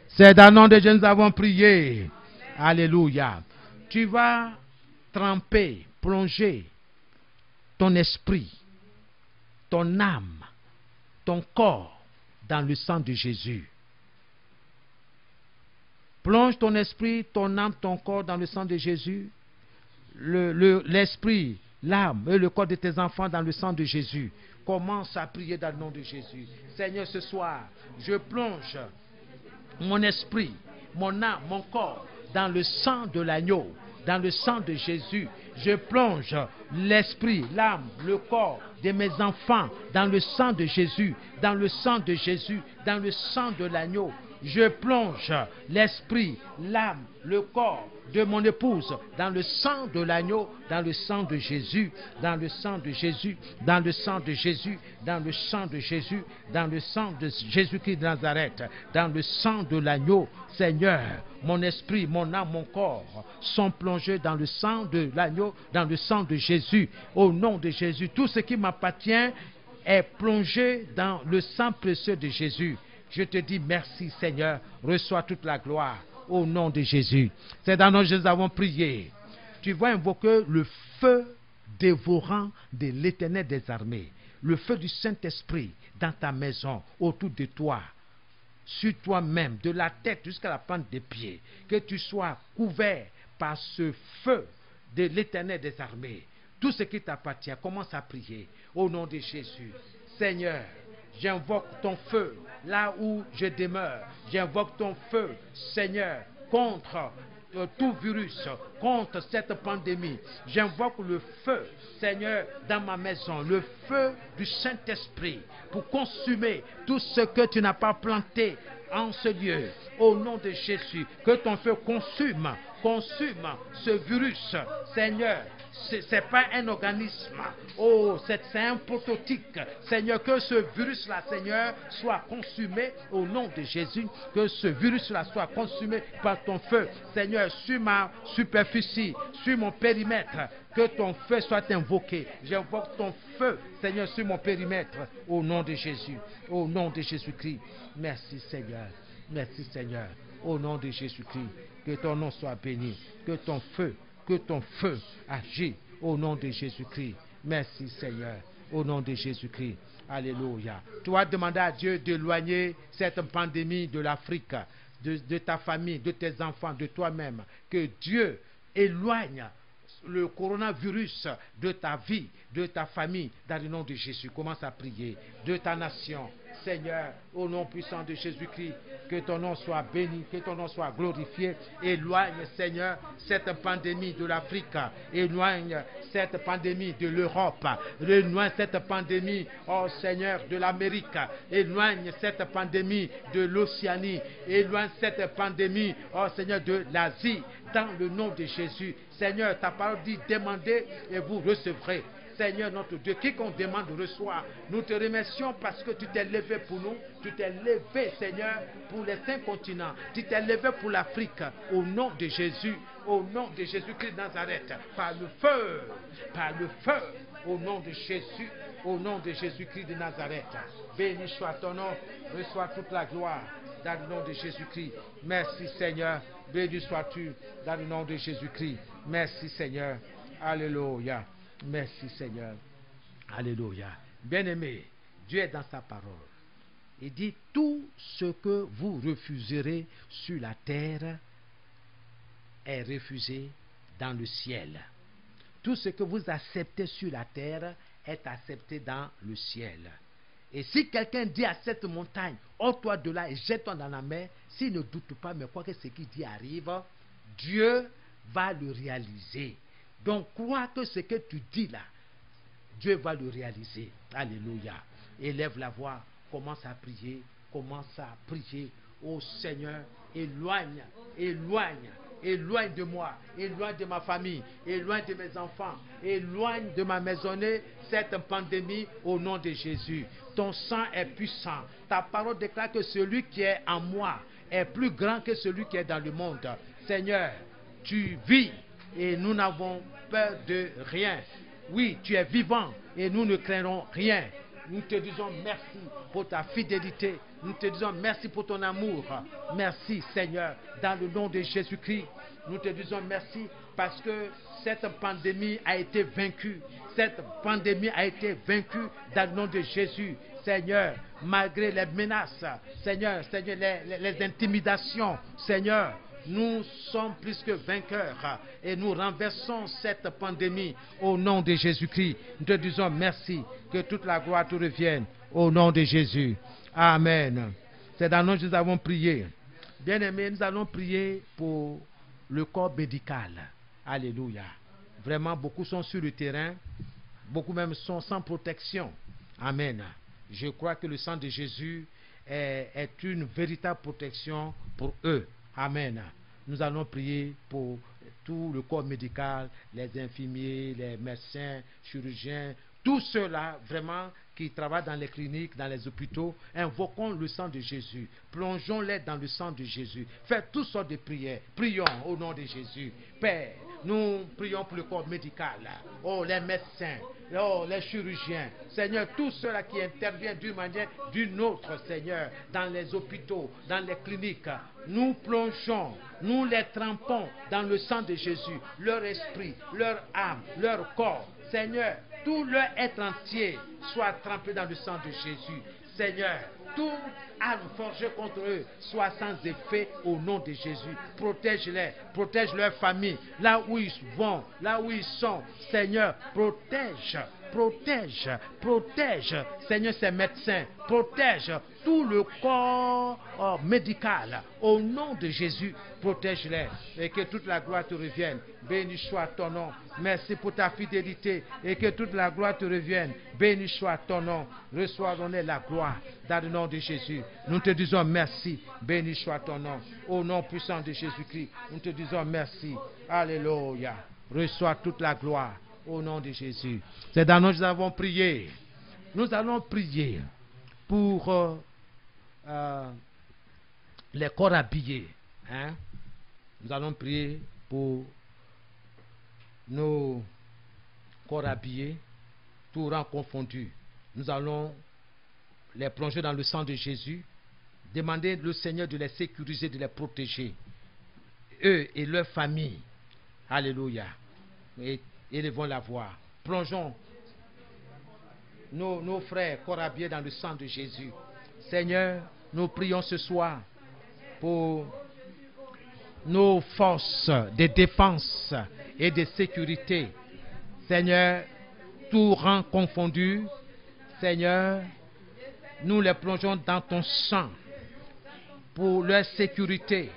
C'est dans le nom de Jésus que nous avons prié. Alléluia. Tu vas tremper, plonger ton esprit, ton âme, ton corps dans le sang de Jésus. Plonge ton esprit, ton âme, ton corps dans le sang de Jésus. L'esprit, l'âme et le corps de tes enfants dans le sang de Jésus. Commence à prier dans le nom de Jésus. Seigneur, ce soir, je plonge mon esprit, mon âme, mon corps dans le sang de l'agneau, dans le sang de Jésus. Je plonge l'esprit, l'âme, le corps de mes enfants dans le sang de Jésus, dans le sang de Jésus, dans le sang de l'agneau. Je plonge l'esprit, l'âme, le corps de mon épouse dans le sang de l'agneau, dans le sang de Jésus, dans le sang de Jésus, dans le sang de Jésus, dans le sang de Jésus, dans le sang de Jésus-Christ de Nazareth, dans le sang de l'agneau. Seigneur, mon esprit, mon âme, mon corps sont plongés dans le sang de l'agneau, dans le sang de Jésus. Au nom de Jésus, tout ce qui m'appartient est plongé dans le sang précieux de Jésus. Je te dis merci, Seigneur. Reçois toute la gloire au nom de Jésus. C'est dans nos nous avons prié. Tu vas invoquer le feu dévorant de l'Éternel des armées, le feu du Saint-Esprit dans ta maison, autour de toi, sur toi-même, de la tête jusqu'à la plante des pieds. Que tu sois couvert par ce feu de l'Éternel des armées. Tout ce qui t'appartient, commence à prier au nom de Jésus. Seigneur, j'invoque ton feu là où je demeure. J'invoque ton feu, Seigneur, contre tout virus, contre cette pandémie. J'invoque le feu, Seigneur, dans ma maison, le feu du Saint-Esprit pour consumer tout ce que tu n'as pas planté en ce lieu. Au nom de Jésus, que ton feu consume ce virus, Seigneur. Ce n'est pas un organisme. Oh, c'est un prototype. Seigneur, que ce virus-là, Seigneur, soit consumé au nom de Jésus. Que ce virus-là soit consumé par ton feu. Seigneur, sur ma superficie, sur mon périmètre, que ton feu soit invoqué. J'invoque ton feu, Seigneur, sur mon périmètre, au nom de Jésus. Au nom de Jésus-Christ. Merci, Seigneur. Merci, Seigneur. Au nom de Jésus-Christ. Que ton nom soit béni. Que ton feu agit au nom de Jésus-Christ. Merci Seigneur, au nom de Jésus-Christ. Alléluia. Tu vas demander à Dieu d'éloigner cette pandémie de l'Afrique, de ta famille, de tes enfants, de toi-même. Que Dieu éloigne le coronavirus de ta vie, de ta famille, dans le nom de Jésus. Commence à prier. De ta nation. Seigneur, au nom puissant de Jésus-Christ, que ton nom soit béni, que ton nom soit glorifié. Éloigne, Seigneur, cette pandémie de l'Afrique. Éloigne cette pandémie de l'Europe. Éloigne cette pandémie, oh Seigneur, de l'Amérique. Éloigne cette pandémie de l'Océanie. Éloigne cette pandémie, oh Seigneur, de l'Asie. Dans le nom de Jésus. Seigneur, ta parole dit, demandez et vous recevrez. Seigneur notre Dieu, quiconque demande reçoit. Nous te remercions parce que tu t'es levé pour nous. Tu t'es levé, Seigneur, pour les 5 continents. Tu t'es levé pour l'Afrique. Au nom de Jésus. Au nom de Jésus-Christ de Nazareth. Par le feu. Par le feu. Au nom de Jésus. Au nom de Jésus-Christ de Nazareth. Béni soit ton nom. Reçois toute la gloire. Dans le nom de Jésus-Christ. Merci Seigneur. Béni sois-tu. Dans le nom de Jésus-Christ. Merci Seigneur. Alléluia. Merci Seigneur. Alléluia. Bien-aimé, Dieu est dans sa parole. Il dit tout ce que vous refuserez sur la terre est refusé dans le ciel. Tout ce que vous acceptez sur la terre est accepté dans le ciel. Et si quelqu'un dit à cette montagne, ôte-toi de là et jette-toi dans la mer, s'il ne doute pas, mais quoi que ce qu'il dit arrive, Dieu va le réaliser. Donc crois que ce que tu dis là, Dieu va le réaliser. Alléluia. Élève la voix, commence à prier, Oh Seigneur, éloigne de moi, éloigne de ma famille, éloigne de mes enfants, éloigne de ma maisonnée cette pandémie au nom de Jésus. Ton sang est puissant. Ta parole déclare que celui qui est en moi est plus grand que celui qui est dans le monde. Seigneur, tu vis et nous n'avons peur de rien. Oui, tu es vivant et nous ne craignons rien. Nous te disons merci pour ta fidélité. Nous te disons merci pour ton amour. Merci Seigneur, dans le nom de Jésus-Christ. Nous te disons merci parce que cette pandémie a été vaincue. Cette pandémie a été vaincue dans le nom de Jésus. Seigneur, malgré les menaces, Seigneur, les intimidations, Seigneur, nous sommes plus que vainqueurs et nous renversons cette pandémie au nom de Jésus-Christ. Nous te disons merci, que toute la gloire te revienne au nom de Jésus. Amen. C'est dans nous que nous avons prié. Bien-aimés, nous allons prier pour le corps médical. Alléluia. Vraiment, beaucoup sont sur le terrain, beaucoup même sont sans protection. Amen. Je crois que le sang de Jésus est une véritable protection pour eux. Amen. Nous allons prier pour tout le corps médical, les infirmiers, les médecins, chirurgiens, tous ceux-là vraiment qui travaillent dans les cliniques, dans les hôpitaux. Invoquons le sang de Jésus. Plongeons-les dans le sang de Jésus. Faites toutes sortes de prières. Prions au nom de Jésus. Père, nous prions pour le corps médical. Oh, les médecins. Oh, les chirurgiens. Seigneur, tous ceux-là qui interviennent d'une manière, d'une autre, Seigneur, dans les hôpitaux, dans les cliniques. Nous plongeons, nous les trempons dans le sang de Jésus. Leur esprit, leur âme, leur corps. Seigneur, tout leur être entier soit trempé dans le sang de Jésus. Seigneur, toute arme forgée contre eux soit sans effet au nom de Jésus. Protège-les, protège leur famille, là où ils vont, là où ils sont. Seigneur, protège, Seigneur, ces médecins, protège tout le corps médical. Au nom de Jésus, protège-les et que toute la gloire te revienne. Béni soit ton nom. Merci pour ta fidélité et que toute la gloire te revienne. Béni soit ton nom. Reçois-en la gloire dans le nom de Jésus. Nous te disons merci. Béni soit ton nom. Au nom puissant de Jésus-Christ, nous te disons merci. Alléluia. Reçois toute la gloire au nom de Jésus. C'est dans nous que nous avons prié. Nous allons prier pour les corps habillés. Hein? Nous allons prier pour nos corps habillés, tout rang confondu. Nous allons les plonger dans le sang de Jésus, demander le Seigneur de les sécuriser, de les protéger, eux et leur famille. Alléluia. Et élevons la voix. Plongeons nos frères corps habillés dans le sang de Jésus. Seigneur, nous prions ce soir pour nos forces de défense et de sécurité. Seigneur, tout rang confondu, Seigneur, nous les plongeons dans ton sang pour leur sécurité.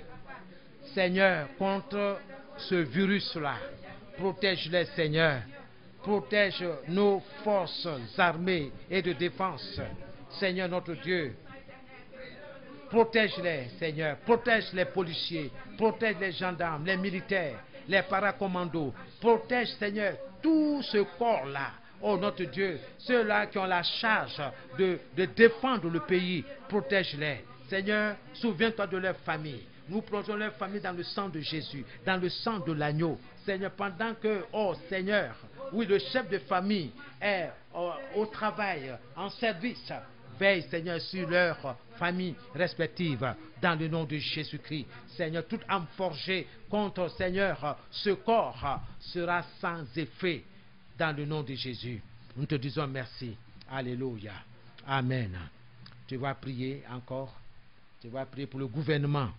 Seigneur, contre ce virus-là, protège-les, Seigneur. Protège nos forces armées et de défense. Seigneur notre Dieu, protège-les, Seigneur. Protège les policiers, protège les gendarmes, les militaires, les paracommandos. Protège, Seigneur, tout ce corps-là. oh notre Dieu, ceux-là qui ont la charge de défendre le pays, protège-les. Seigneur, souviens-toi de leur famille. Nous plongeons leur famille dans le sang de Jésus, dans le sang de l'agneau. Seigneur, pendant que, oh Seigneur, oui, le chef de famille est au travail, en service, veille, Seigneur, sur leurs familles respectives, dans le nom de Jésus-Christ. Seigneur, toute âme forgée contre, Seigneur, ce corps sera sans effet, dans le nom de Jésus. Nous te disons merci. Alléluia. Amen. Tu vas prier encore. Tu vas prier pour le gouvernement.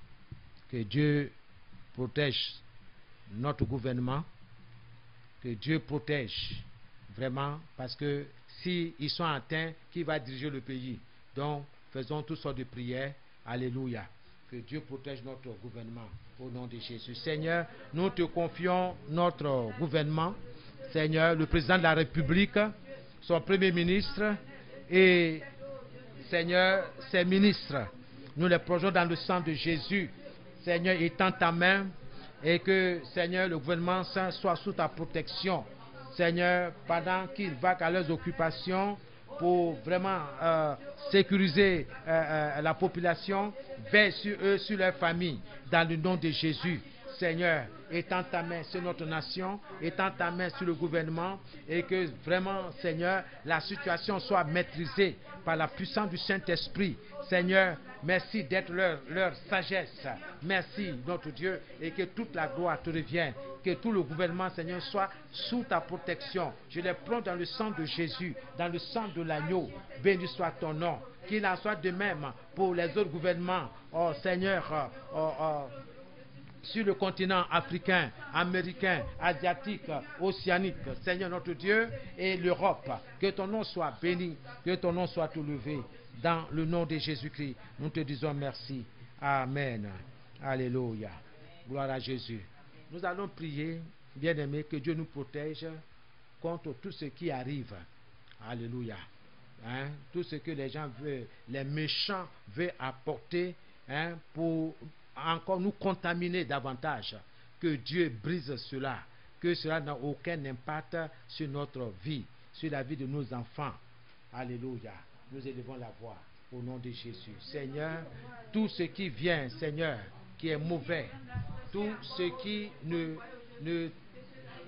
Que Dieu protège notre gouvernement. Que Dieu protège vraiment, parce que s'ils sont atteints, qui va diriger le pays? Donc, faisons toutes sortes de prières. Alléluia. Que Dieu protège notre gouvernement au nom de Jésus. Seigneur, nous te confions notre gouvernement. Seigneur, le président de la République, son premier ministre et, Seigneur, ses ministres. Nous les plongeons dans le sang de Jésus. Seigneur, étends ta main et que, Seigneur, le gouvernement soit sous ta protection. Seigneur, pendant qu'ils vaquent à leurs occupations pour vraiment sécuriser la population, veille sur eux, sur leur famille, dans le nom de Jésus. Seigneur, étends ta main sur notre nation, étends ta main sur le gouvernement et que vraiment, Seigneur, la situation soit maîtrisée par la puissance du Saint-Esprit. Seigneur, merci d'être leur sagesse. Merci, notre Dieu, et que toute la gloire te revienne. Que tout le gouvernement, Seigneur, soit sous ta protection. Je les plonge dans le sang de Jésus, dans le sang de l'agneau. Béni soit ton nom. Qu'il en soit de même pour les autres gouvernements, oh Seigneur, sur le continent africain, américain, asiatique, océanique, Seigneur notre Dieu, et l'Europe. Que ton nom soit béni, que ton nom soit élevé. Dans le nom de Jésus-Christ, nous te disons merci. Amen. Alléluia. Gloire à Jésus. Nous allons prier, bien-aimés, que Dieu nous protège contre tout ce qui arrive. Alléluia. Hein? Tout ce que les gens veulent, les méchants veulent apporter, hein, pour encore nous contaminer davantage. Que Dieu brise cela, que cela n'a aucun impact sur notre vie, sur la vie de nos enfants. Alléluia. Nous élevons la voix au nom de Jésus. Seigneur, tout ce qui vient, Seigneur, qui est mauvais, tout ce qui ne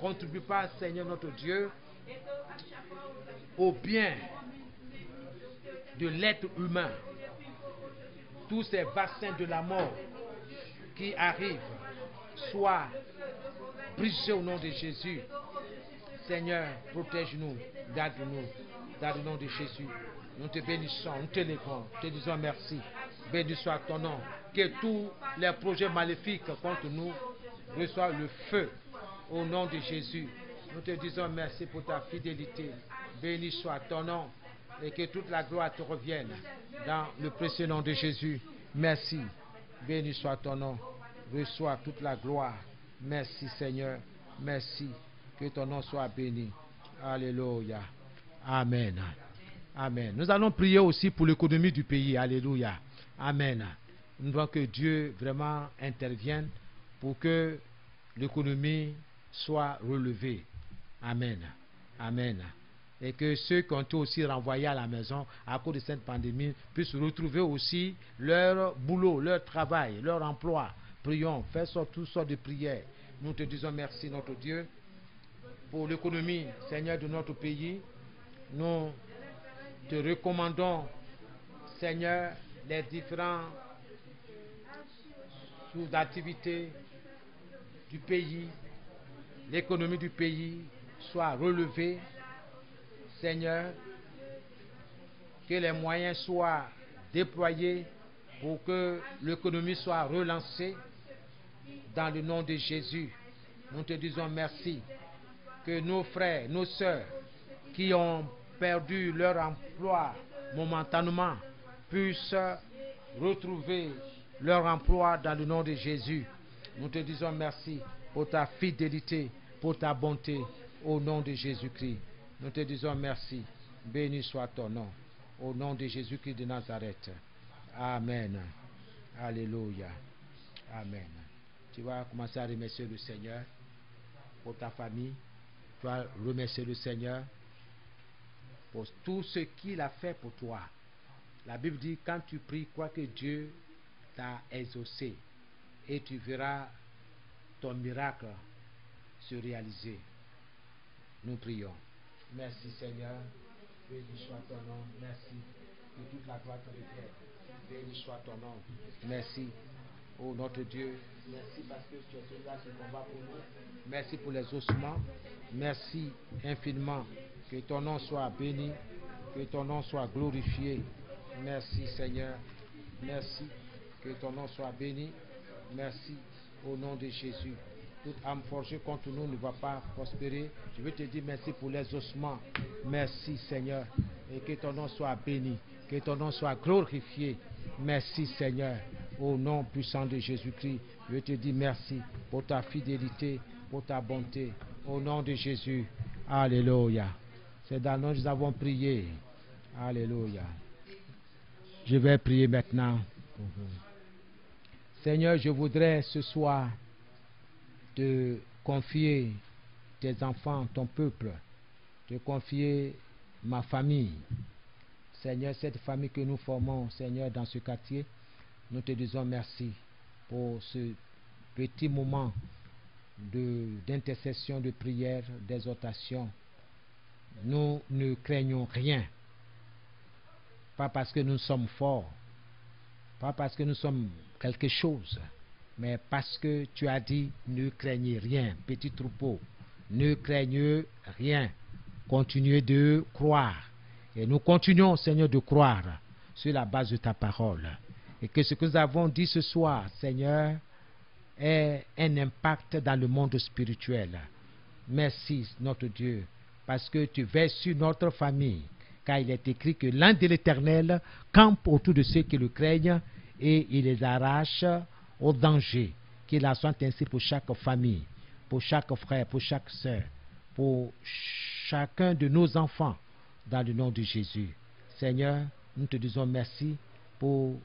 contribue pas, Seigneur notre Dieu, au bien de l'être humain, tous ces vaccins de la mort qui arrivent, soient brisés au nom de Jésus. Seigneur, protège-nous, garde-nous, dans le nom de Jésus. Nous te bénissons, nous te levons, te disons merci. Béni soit ton nom. Que tous les projets maléfiques contre nous reçoivent le feu au nom de Jésus. Nous te disons merci pour ta fidélité. Béni soit ton nom et que toute la gloire te revienne dans le précieux nom de Jésus. Merci. Béni soit ton nom. Reçois toute la gloire. Merci Seigneur. Merci. Que ton nom soit béni. Alléluia. Amen. Amen. Nous allons prier aussi pour l'économie du pays. Alléluia. Amen. Nous voulons que Dieu vraiment intervienne pour que l'économie soit relevée. Amen. Amen. Et que ceux qui ont été aussi renvoyés à la maison à cause de cette pandémie puissent retrouver aussi leur boulot, leur travail, leur emploi. Prions, faisons toutes sortes de prières. Nous te disons merci, notre Dieu, pour l'économie, Seigneur, de notre pays. Nous te recommandons, Seigneur, les différents sous-activités du pays, l'économie du pays soit relevée. Seigneur, que les moyens soient déployés pour que l'économie soit relancée dans le nom de Jésus. Nous te disons merci. Que nos frères, nos sœurs qui ont perdu leur emploi momentanément puissent retrouver leur emploi dans le nom de Jésus. Nous te disons merci pour ta fidélité, pour ta bonté au nom de Jésus-Christ. Nous te disons merci. Béni soit ton nom. Au nom de Jésus-Christ de Nazareth. Amen. Alléluia. Amen. Tu vas commencer à remercier le Seigneur pour ta famille. Tu vas remercier le Seigneur pour tout ce qu'il a fait pour toi. La Bible dit, quand tu pries, crois que Dieu t'a exaucé et tu verras ton miracle se réaliser. Nous prions. Merci Seigneur, béni soit ton nom, merci, que toute la gloire te revienne, béni soit ton nom, merci, oh notre Dieu, merci parce que tu es celui-là qui combat pour nous, merci pour les ossements, merci infiniment, que ton nom soit béni, que ton nom soit glorifié, merci Seigneur, merci, que ton nom soit béni, merci au nom de Jésus. Toute âme forgée contre nous ne va pas prospérer. Je veux te dire merci pour les ossements. Merci Seigneur. Et que ton nom soit béni. Que ton nom soit glorifié. Merci Seigneur. Au nom puissant de Jésus-Christ. Je veux te dire merci pour ta fidélité, pour ta bonté. Au nom de Jésus. Alléluia. C'est dans le nom que nous avons prié. Alléluia. Je vais prier maintenant pour vous. Seigneur, je voudrais ce soir te confier tes enfants, ton peuple, te confier ma famille. Seigneur, cette famille que nous formons, Seigneur, dans ce quartier, nous te disons merci pour ce petit moment d'intercession, de prière, d'exhortation. Nous ne craignons rien, pas parce que nous sommes forts, pas parce que nous sommes quelque chose, mais parce que tu as dit, ne craignez rien, petit troupeau, ne craignez rien, continuez de croire. Et nous continuons, Seigneur, de croire sur la base de ta parole. Et que ce que nous avons dit ce soir, Seigneur, ait un impact dans le monde spirituel. Merci, notre Dieu, parce que tu veilles sur notre famille, car il est écrit que l'ange de l'Éternel campe autour de ceux qui le craignent et il les arrache au danger. Qu'il en soit ainsi pour chaque famille, pour chaque frère, pour chaque sœur, pour chacun de nos enfants, dans le nom de Jésus. Seigneur, nous te disons merci pour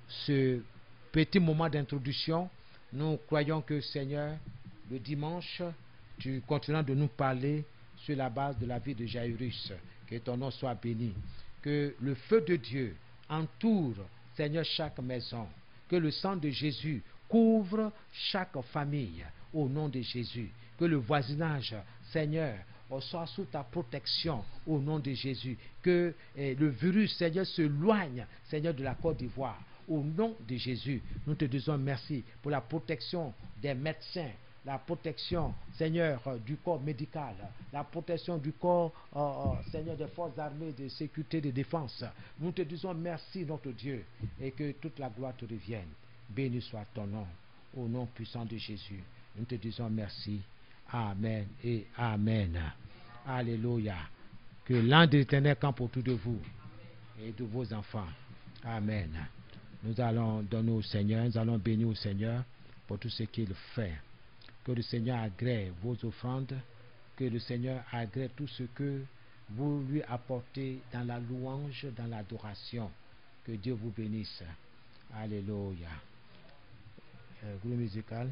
ce petit moment d'introduction. Nous croyons que, Seigneur, le dimanche, tu continueras de nous parler sur la base de la vie de Jairus. Que ton nom soit béni. Que le feu de Dieu entoure, Seigneur, chaque maison. Que le sang de Jésus couvre chaque famille au nom de Jésus. Que le voisinage, Seigneur, soit sous ta protection au nom de Jésus. Que le virus, Seigneur, se loigne, Seigneur, de la Côte d'Ivoire. Au nom de Jésus, nous te disons merci pour la protection des médecins, la protection, Seigneur, du corps médical, la protection du corps, Seigneur, des forces armées de sécurité, de défense. Nous te disons merci, notre Dieu, et que toute la gloire te revienne. Béni soit ton nom, au nom puissant de Jésus. Nous te disons merci. Amen et Amen. Alléluia. Que l'ange de l'Éternel campe autour de vous et de vos enfants. Amen. Nous allons donner au Seigneur, nous allons bénir au Seigneur pour tout ce qu'il fait. Que le Seigneur agrée vos offrandes, que le Seigneur agrée tout ce que vous lui apportez dans la louange, dans l'adoration. Que Dieu vous bénisse. Alléluia. Groupe musical.